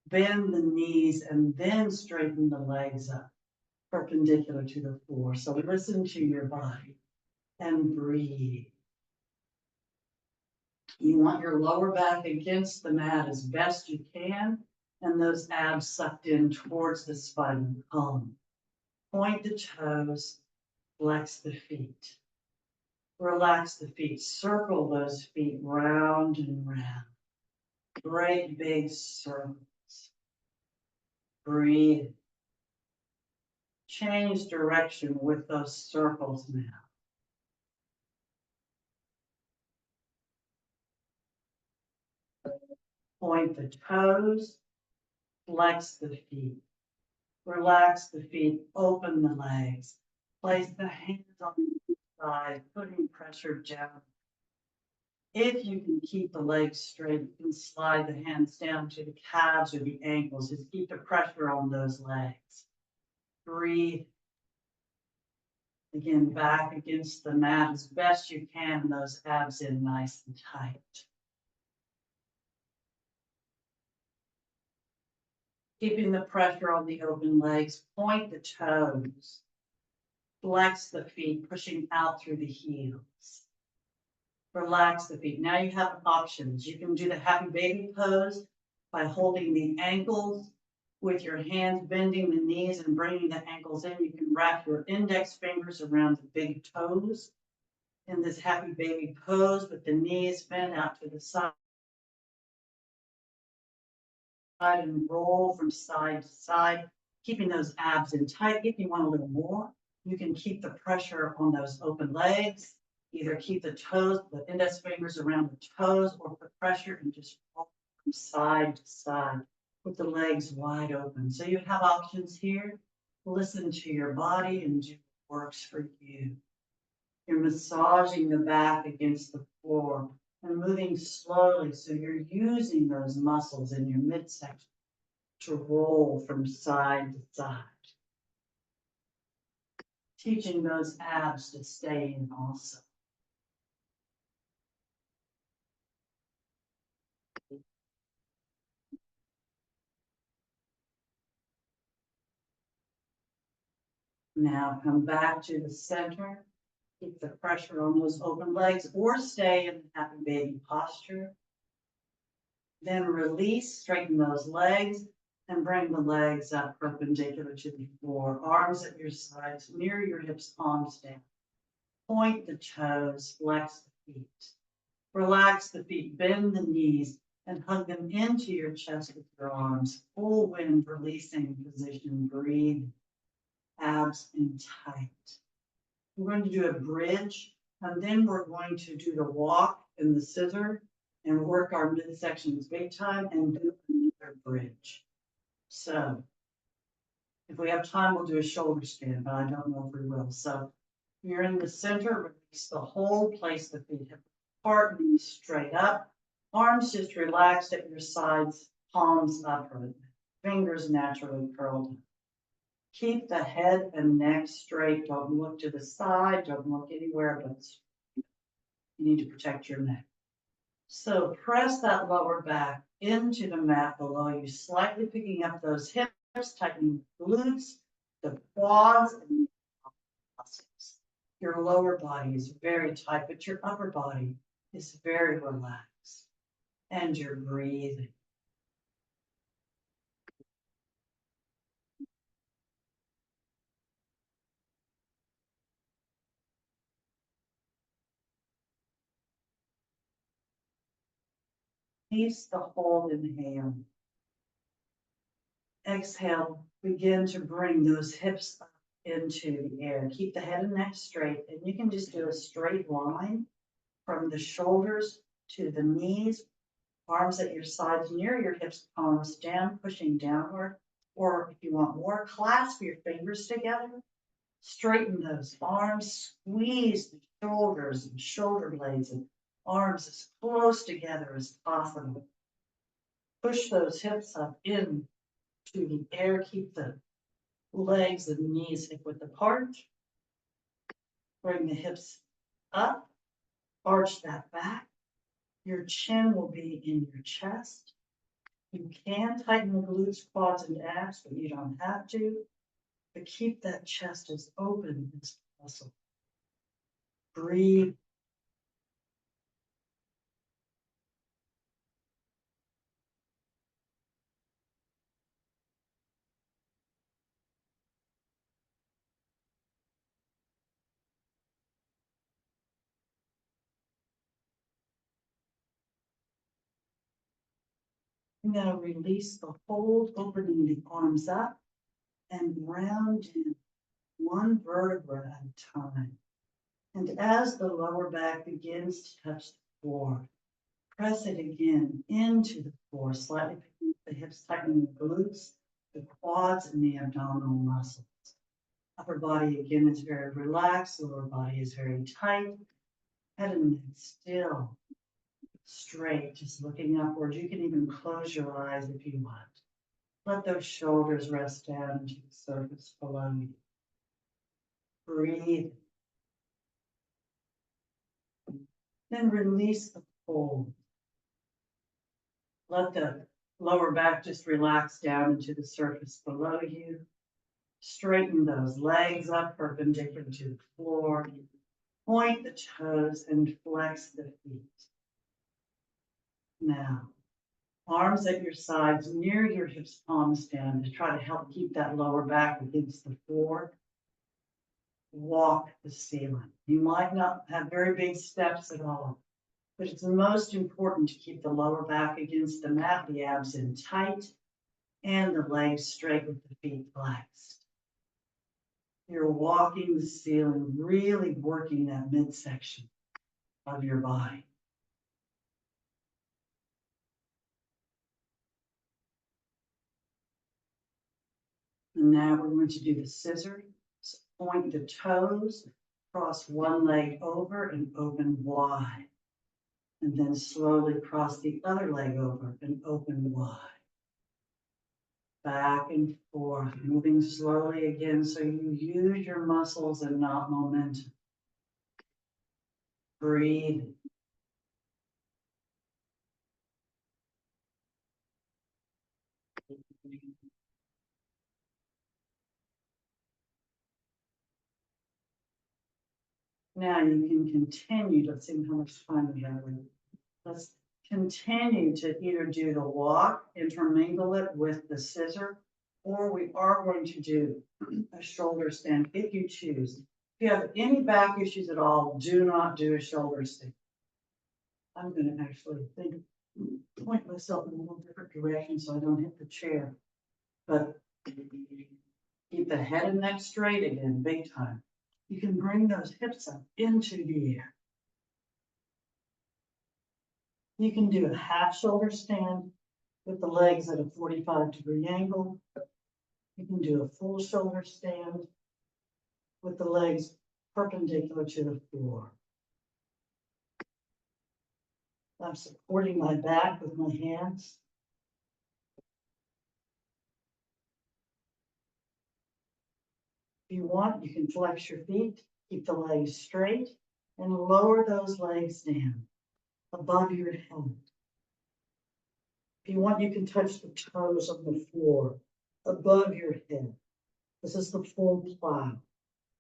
bend the knees and then straighten the legs up perpendicular to the floor. So listen to your body and breathe. You want your lower back against the mat as best you can, and those abs sucked in towards the spinal column. Point the toes, flex the feet. Relax the feet, circle those feet round and round. Great big circles. Breathe. Change direction with those circles now. Point the toes, flex the feet. Relax the feet, open the legs. Place the hands on the side, putting pressure down. If you can keep the legs straight, you can slide the hands down to the calves or the ankles. Just keep the pressure on those legs. Breathe. Again, back against the mat as best you can, those abs in nice and tight. Keeping the pressure on the open legs, point the toes. Flex the feet, pushing out through the heels. Relax the feet. Now you have options. You can do the happy baby pose by holding the ankles with your hands, bending the knees and bringing the ankles in. You can wrap your index fingers around the big toes in this happy baby pose with the knees bent out to the side and roll from side to side, keeping those abs in tight. If you want a little more, you can keep the pressure on those open legs. Either keep the toes, the index fingers around the toes, or put pressure and just roll from side to side with the legs wide open. So you have options here. Listen to your body and do what works for you. You're massaging the back against the floor and moving slowly. So you're using those muscles in your midsection to roll from side to side. Teaching those abs to stay in also. Now come back to the center. Keep the pressure on those open legs or stay in the happy baby posture. Then release, straighten those legs and bring the legs up perpendicular to the floor. Arms at your sides, near your hips, palms down. Point the toes, flex the feet. Relax the feet, bend the knees and hug them into your chest with your arms. Full wind, releasing position, breathe. Abs in tight. We're going to do a bridge, and then we're going to do the walk and the scissor and work our midsections big time and do another bridge. So if we have time, we'll do a shoulder stand, but I don't know if we will. So you're in the center, release the whole, place the feet hip apart, knees straight up, arms just relaxed at your sides, palms upward, fingers naturally curled. Keep the head and neck straight. Don't look to the side. Don't look anywhere but you need to protect your neck. So press that lower back into the mat below you, slightly picking up those hips, tightening the glutes, the quads, and the muscles. Your lower body is very tight, but your upper body is very relaxed. And you're breathing. Release the hold, inhale. Exhale, begin to bring those hips up into the air. Keep the head and neck straight, and you can just do a straight line from the shoulders to the knees, arms at your sides near your hips, palms down, pushing downward. Or if you want more, clasp your fingers together, straighten those arms, squeeze the shoulders and shoulder blades and arms as close together as possible. Push those hips up in to the air, keep the legs and knees hip width apart. Bring the hips up, arch that back. Your chin will be in your chest. You can tighten the glutes, quads, and abs, but you don't have to. But keep that chest as open as possible. Breathe. I'm going to release the hold, opening the arms up and round in one vertebra at a time. And as the lower back begins to touch the floor, press it again into the floor, slightly picking up the hips, tightening the glutes, the quads, and the abdominal muscles. Upper body again is very relaxed, lower body is very tight. Head and neck still, straight, just looking upward. You can even close your eyes if you want. Let those shoulders rest down into the surface below you. Breathe. Then release the hold. Let the Lower back just relax down into the surface below you. Straighten those legs up perpendicular to the floor. Point the toes and flex the feet. Now, arms at your sides near your hips, palms down to try to help keep that lower back against the floor. Walk the ceiling. You might not have very big steps at all, but it's most important to keep the lower back against the mat, the abs in tight, and the legs straight with the feet flexed. You're walking the ceiling, really working that midsection of your body. And now we're going to do the scissors. Point the toes, cross one leg over and open wide. And then slowly cross the other leg over and open wide. Back and forth, moving slowly again so you use your muscles and not momentum. Breathe. Now you can continue. Let's see how much time we have. Let's continue to either do the walk, intermingle it with the scissor, or we are going to do a shoulder stand if you choose. If you have any back issues at all, do not do a shoulder stand. I'm going to actually point myself in a little different direction so I don't hit the chair. But keep the head and neck straight again, big time. You can bring those hips up into the air. You can do a half shoulder stand with the legs at a 45-degree angle. You can do a full shoulder stand with the legs perpendicular to the floor. I'm supporting my back with my hands. If you want, you can flex your feet, keep the legs straight, and lower those legs down above your head. If you want, you can touch the toes on the floor above your head. This is the full plow.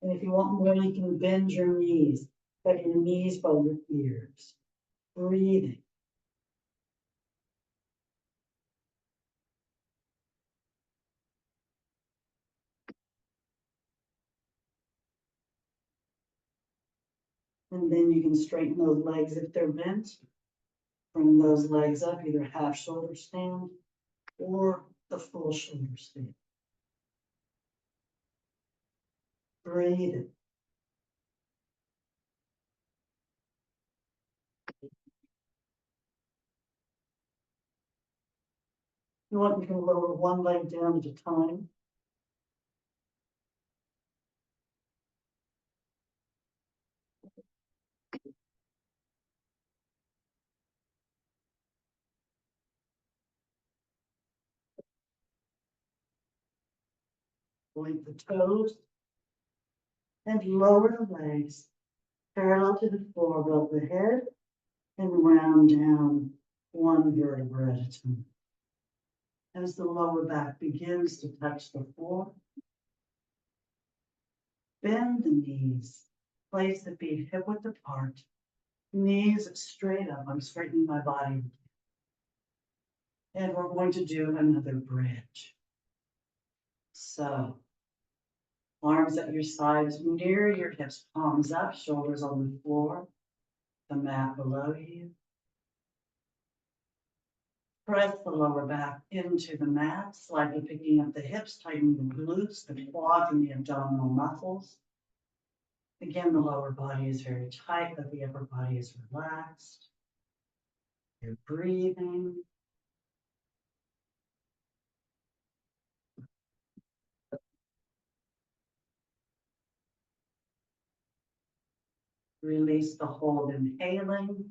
And if you want more, you can bend your knees, put your knees by your ears. Breathing. And then you can straighten those legs if they're bent. Bring those legs up, either half shoulder stand or the full shoulder stand. Breathe. You want, you can lower one leg down at a time. Point the toes and lower the legs parallel to the floor above the head and round down one vertebra at a time. As the lower back begins to touch the floor, bend the knees, place the feet hip width apart, knees straight up. I'm straightening my body. And we're going to do another bridge. So, arms at your sides, near your hips, palms up, shoulders on the floor, the mat below you. Press the lower back into the mat, slightly picking up the hips, tightening the glutes, the quads, and the abdominal muscles. Again, the lower body is very tight, but the upper body is relaxed. You're breathing. Release the hold, inhaling.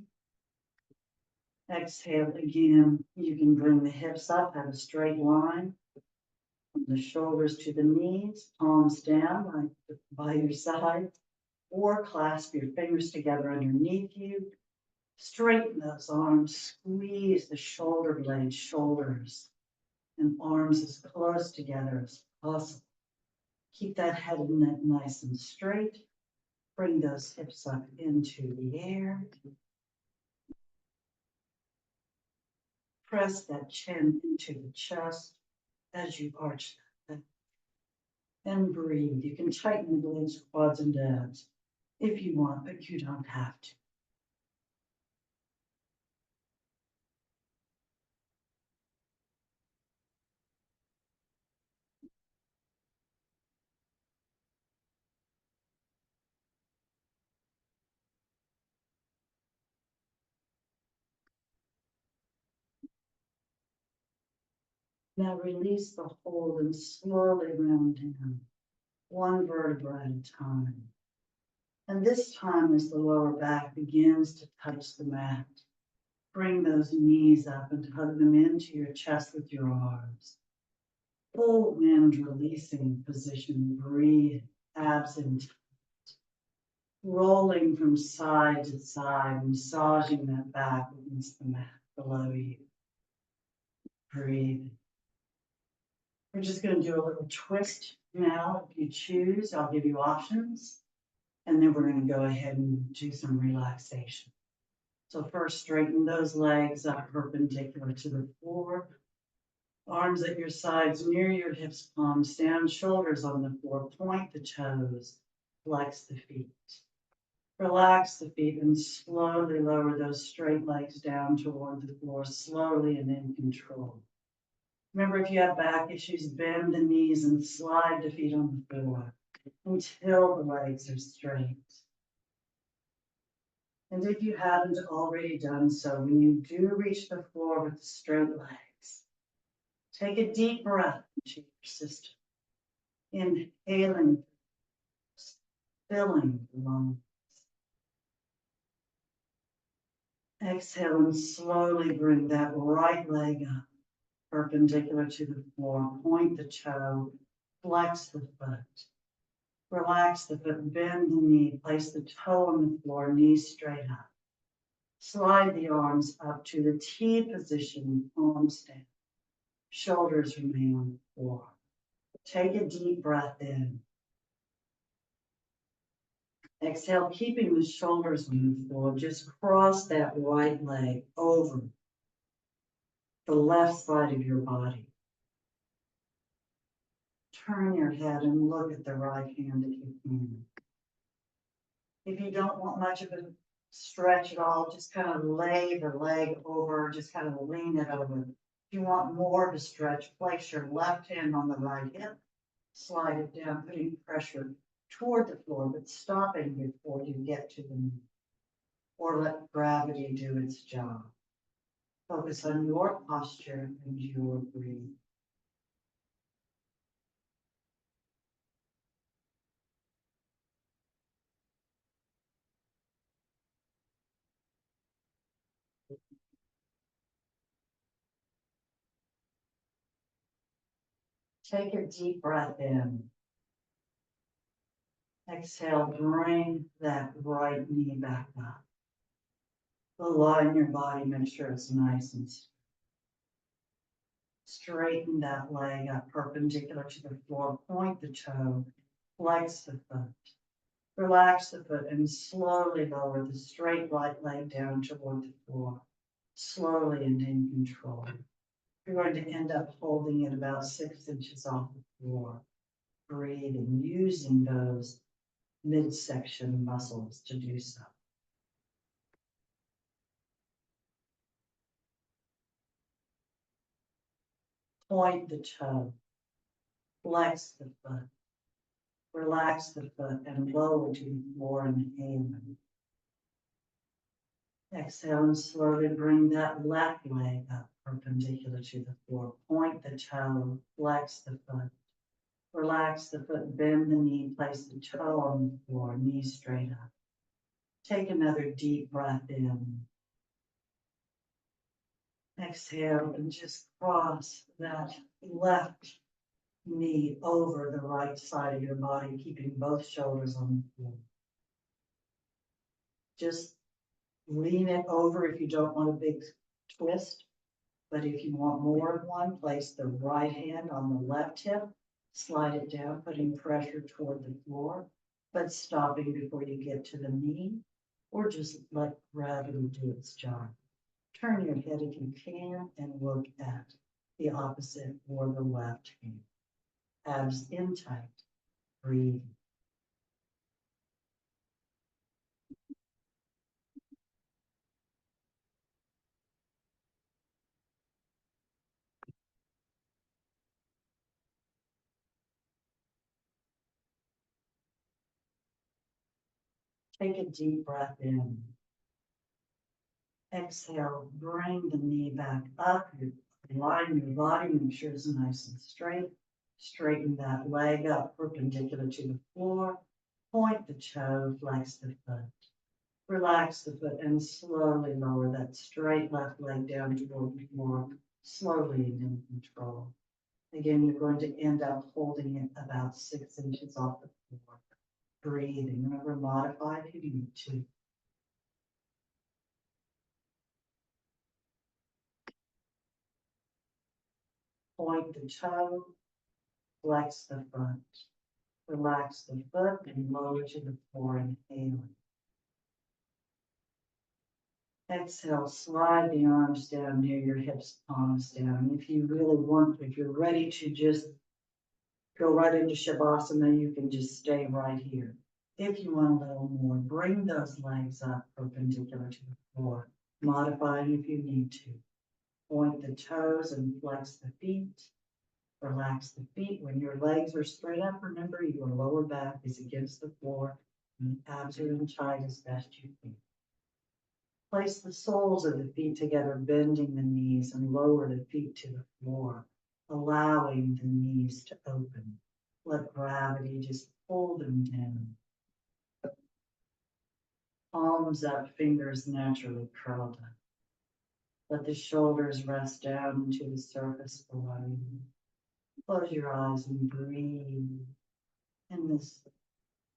Exhale again. You can bring the hips up, have a straight line. From the shoulders to the knees, palms down by your side, or clasp your fingers together underneath you. Straighten those arms, squeeze the shoulder blades, shoulders and arms as close together as possible. Keep that head and neck nice and straight. Bring those hips up into the air. Press that chin into the chest as you arch that head. And breathe. You can tighten the glutes, quads, and abs if you want, but you don't have to. Now release the hold and slowly round down, one vertebra at a time. And this time, as the lower back begins to touch the mat, bring those knees up and hug them into your chest with your arms. Full wind releasing position, breathe, abs in tight. Rolling from side to side, massaging that back against the mat below you. Breathe. We're just going to do a little twist now. If you choose, I'll give you options. And then we're going to go ahead and do some relaxation. So first, straighten those legs up perpendicular to the floor. Arms at your sides, near your hips, palms down, shoulders on the floor. Point the toes, flex the feet. Relax the feet and slowly lower those straight legs down toward the floor, slowly and in control. Remember, if you have back issues, bend the knees and slide the feet on the floor until the legs are straight. And if you haven't already done so, when you do reach the floor with the straight legs, take a deep breath into your system, inhaling, filling the lungs. Exhale and slowly bring that right leg up, perpendicular to the floor. Point the toe, flex the foot. Relax the foot, bend the knee, place the toe on the floor, knees straight up. Slide the arms up to the T position, palms down. Shoulders remain on the floor. Take a deep breath in. Exhale, keeping the shoulders on the floor. Just cross that right leg over the left side of your body. Turn your head and look at the right hand if you can. If you don't want much of a stretch at all, just kind of lay the leg over, just kind of lean it over. If you want more of a stretch, place your left hand on the right hip, slide it down, putting pressure toward the floor, but stopping before you get to the knee. Or let gravity do its job. Focus on your posture and your breathing. Take a deep breath in. Exhale, bring that right knee back up. Align your body, make sure it's nice and straighten that leg up perpendicular to the floor. Point the toe, flex the foot. Relax the foot and slowly lower the straight right leg down toward the floor. Slowly and in control. You're going to end up holding it about 6 inches off the floor. Breathing, using those midsection muscles to do so. Point the toe, flex the foot, relax the foot and lower to the floor, inhaling. Exhale and slowly bring that left leg up perpendicular to the floor. Point the toe, flex the foot, relax the foot, bend the knee, place the toe on the floor, knees straight up. Take another deep breath in. Exhale and just cross that left knee over the right side of your body, keeping both shoulders on the floor. Just Lean it over if you don't want a big twist. But if you want more of one, place the right hand on the left hip, slide it down, putting pressure toward the floor, but stopping before you get to the knee, or just let gravity do its job. Turn your head if you can and look at the opposite or the left hand. Abs in tight, breathe. Take a deep breath in. Exhale, bring the knee back up. You align your body, make sure it's nice and straight. Straighten that leg up perpendicular to the floor. Point the toe, flex the foot. Relax the foot and slowly lower that straight left leg down toward the floor, slowly and in control. Again, you're going to end up holding it about 6 inches off the floor. Breathing. Remember, modify if you need to. Point the toe, flex the front. Relax the foot and lower to the floor, inhaling. Exhale, slide the arms down near your hips, palms down. If you really want, if you're ready to just go right into Shavasana, you can just stay right here. If you want a little more, bring those legs up perpendicular to the floor. Modify if you need to. Point the toes and flex the feet. Relax the feet. When your legs are straight up, remember your lower back is against the floor and the abs are in tight as best you can. Place the soles of the feet together, bending the knees and lower the feet to the floor, allowing the knees to open. Let gravity just pull them down. Palms up, fingers naturally curled up. Let the shoulders rest down into the surface below you. Close your eyes and breathe in this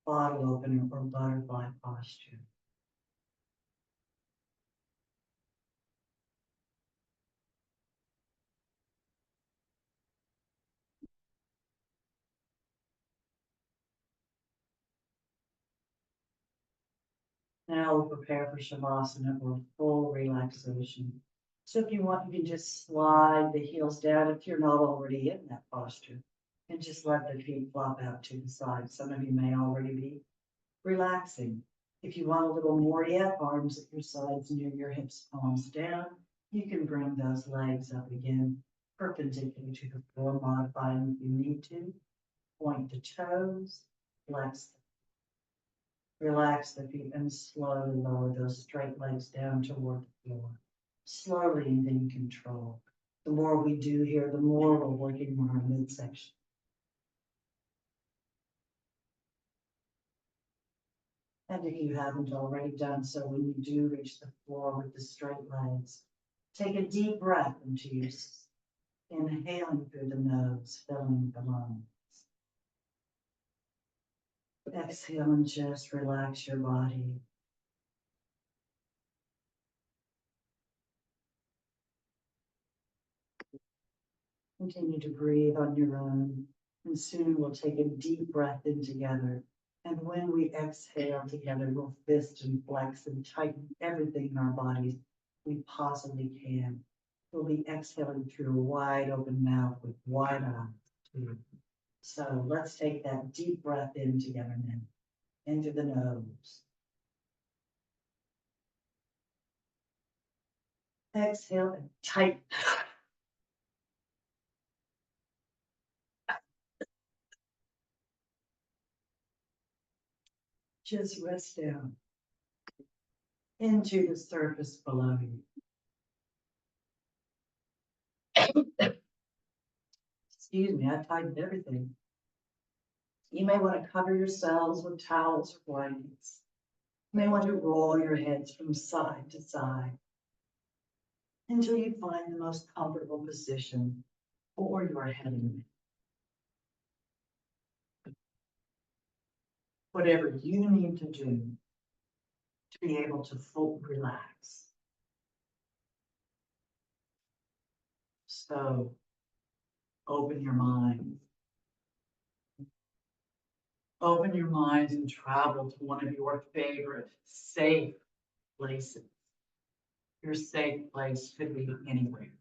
bottle opener or butterfly posture. Now we'll prepare for Shavasana or full relaxation. So if you want, you can just slide the heels down if you're not already in that posture. And just let the feet flop out to the side. Some of you may already be relaxing. If you want a little more yet, arms at your sides near your hips, palms down. You can bring those legs up again, perpendicular to the floor, modifying if you need to. Point the toes, flex, relax the feet, and slowly lower those straight legs down toward the floor. Slowly and in control. The more we do here, the more we're working on our midsection. And if you haven't already done so, when you do reach the floor with the straight legs, take a deep breath into your inhaling through the nose, filling the lungs. Exhale and just relax your body. Continue to breathe on your own, and soon we'll take a deep breath in together. And when we exhale together, we'll fist and flex and tighten everything in our bodies we possibly can. We'll be exhaling through a wide open mouth with wide eyes too. So let's take that deep breath in together now, into the nose. Exhale and tighten. Just rest down into the surface below you. Excuse me, I tightened everything. You may want to cover yourselves with towels or blankets. You may want to roll your heads from side to side until you find the most comfortable position for your head and neck. Whatever you need to do to be able to fully relax. So open your mind. Open your mind and travel to one of your favorite safe places. Your safe place could be anywhere.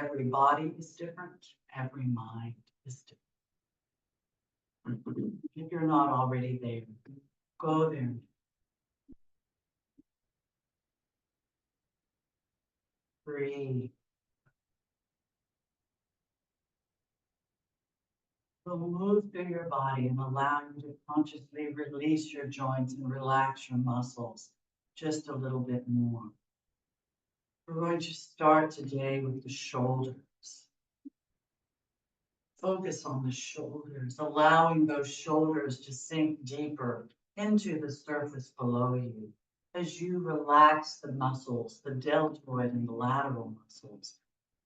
Every body is different. Every mind is different. If you're not already there, go there. Breathe. So move through your body and allow you to consciously release your joints and relax your muscles just a little bit more. We're going to start today with the shoulders. Focus on the shoulders, allowing those shoulders to sink deeper into the surface below you as you relax the muscles, the deltoid and the lateral muscles,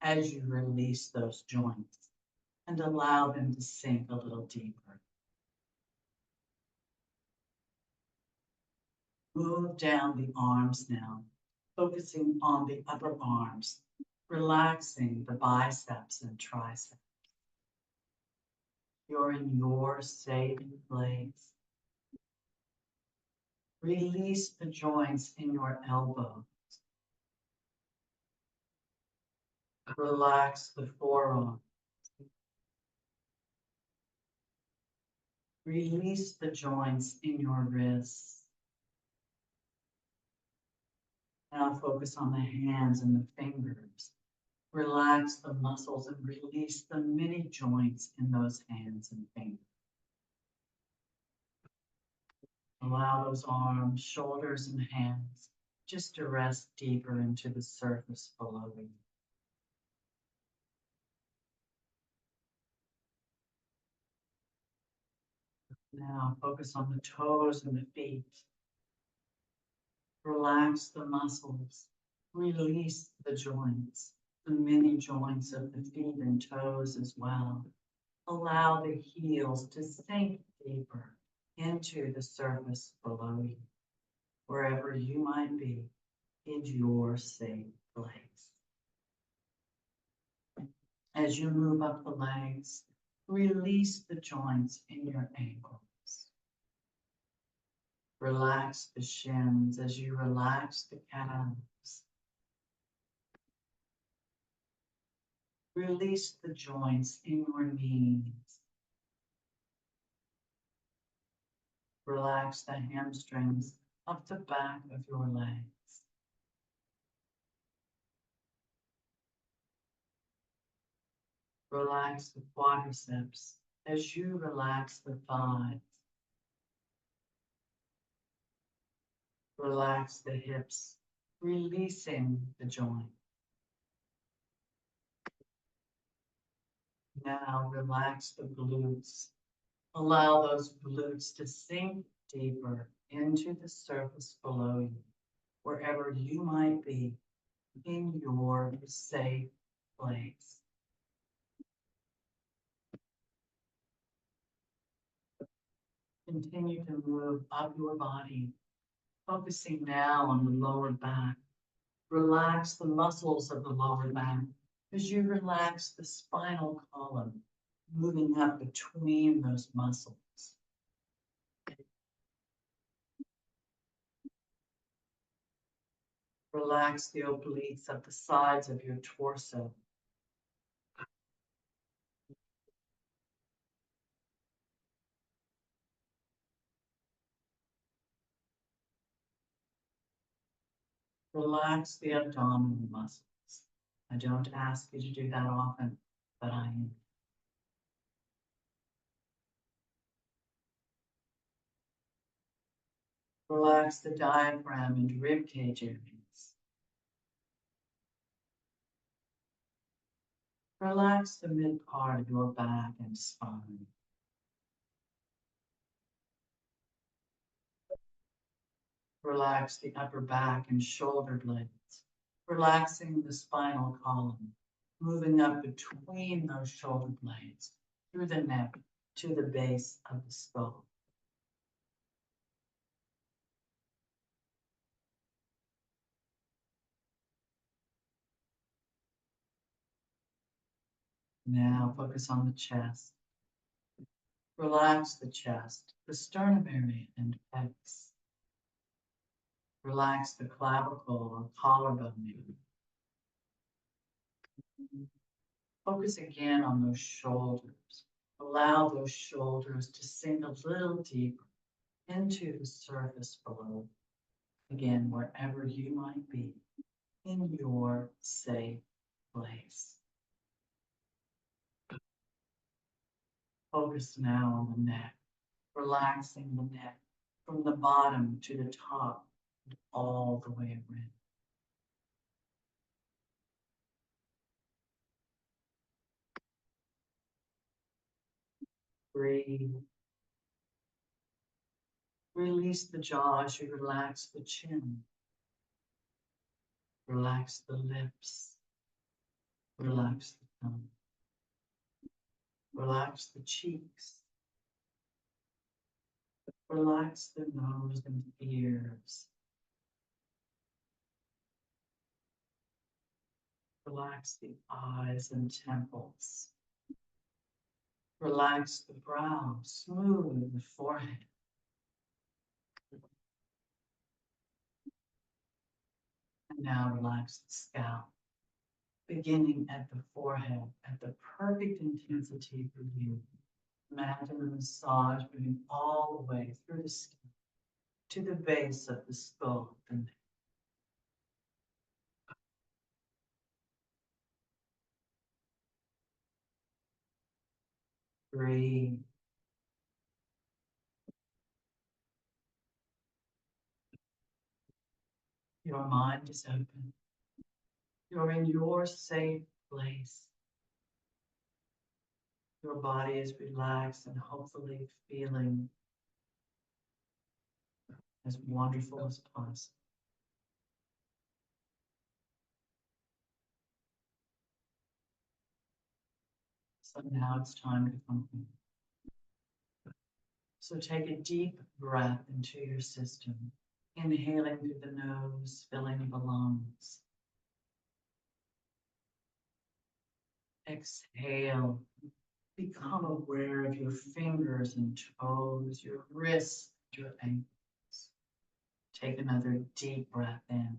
as you release those joints and allow them to sink a little deeper. Move down the arms now, focusing on the upper arms, relaxing the biceps and triceps. You're in your safe place. Release the joints in your elbows. Relax the forearm. Release the joints in your wrists. Now focus on the hands and the fingers. Relax the muscles and release the many joints in those hands and fingers. Allow those arms, shoulders, and hands just to rest deeper into the surface below you. Now focus on the toes and the feet. Relax the muscles. Release the joints, the many joints of the feet and toes as well. Allow the heels to sink deeper into the surface below you, wherever you might be in your safe place. As you move up the legs, release the joints in your ankles. Relax the shins as you relax the calves. Release the joints in your knees. Relax the hamstrings up the back of your legs. Relax the quadriceps as you relax the thighs. Relax the hips, releasing the joint. Now relax the glutes. Allow those glutes to sink deeper into the surface below you, wherever you might be in your safe place. Continue to move up your body, focusing now on the lower back. Relax the muscles of the lower back as you relax the spinal column, moving up between those muscles. Relax the obliques at the sides of your torso. Relax the abdominal muscles. I don't ask you to do that often, but I am. Relax the diaphragm and rib cage areas. Relax the mid part of your back and spine. Relax the upper back and shoulder blades, relaxing the spinal column, moving up between those shoulder blades, through the neck to the base of the skull. Now focus on the chest. Relax the chest, the sternum area, and pecs. Relax the clavicle or collarbone area. Focus again on those shoulders. Allow those shoulders to sink a little deeper into the surface below. Again, wherever you might be in your safe place. Focus now on the neck, relaxing the neck from the bottom to the top, all the way around. Breathe. Release the jaw as you relax the chin. Relax the lips. Relax the tongue. Relax the cheeks. Relax the nose and ears. Relax the eyes and temples. Relax the brow, smooth the forehead. And now relax the scalp, beginning at the forehead at the perfect intensity for you. Imagine a massage moving all the way through the skin to the base of the skull of the neck. Breathe. Your mind is open. You're in your safe place. Your body is relaxed and hopefully feeling as wonderful as possible. So now it's time to come home. So take a deep breath into your system, inhaling through the nose, filling the lungs. Exhale. Become aware of your fingers and toes, your wrists, your ankles. Take another deep breath in.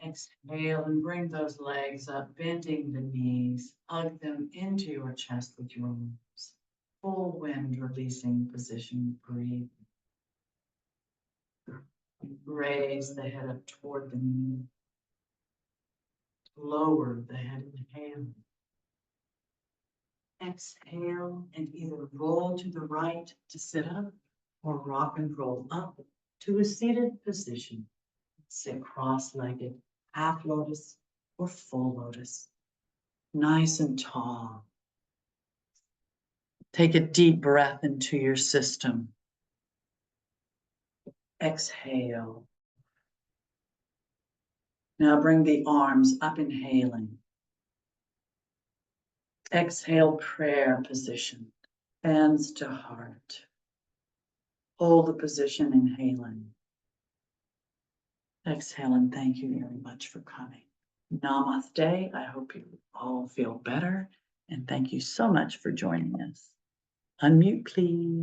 Exhale and bring those legs up, bending the knees. Hug them into your chest with your arms. Full wind releasing position. Breathe. Raise the head up toward the knee. Lower the head, inhale. Exhale and either roll to the right to sit up or rock and roll up to a seated position. Sit cross-legged, half lotus or full lotus. Nice and tall. Take a deep breath into your system. Exhale. Now bring the arms up, inhaling. Exhale, prayer position. Hands to heart. Hold the position, inhaling. Exhale, and thank you very much for coming. Namaste. I hope you all feel better. And thank you so much for joining us. Unmute, please.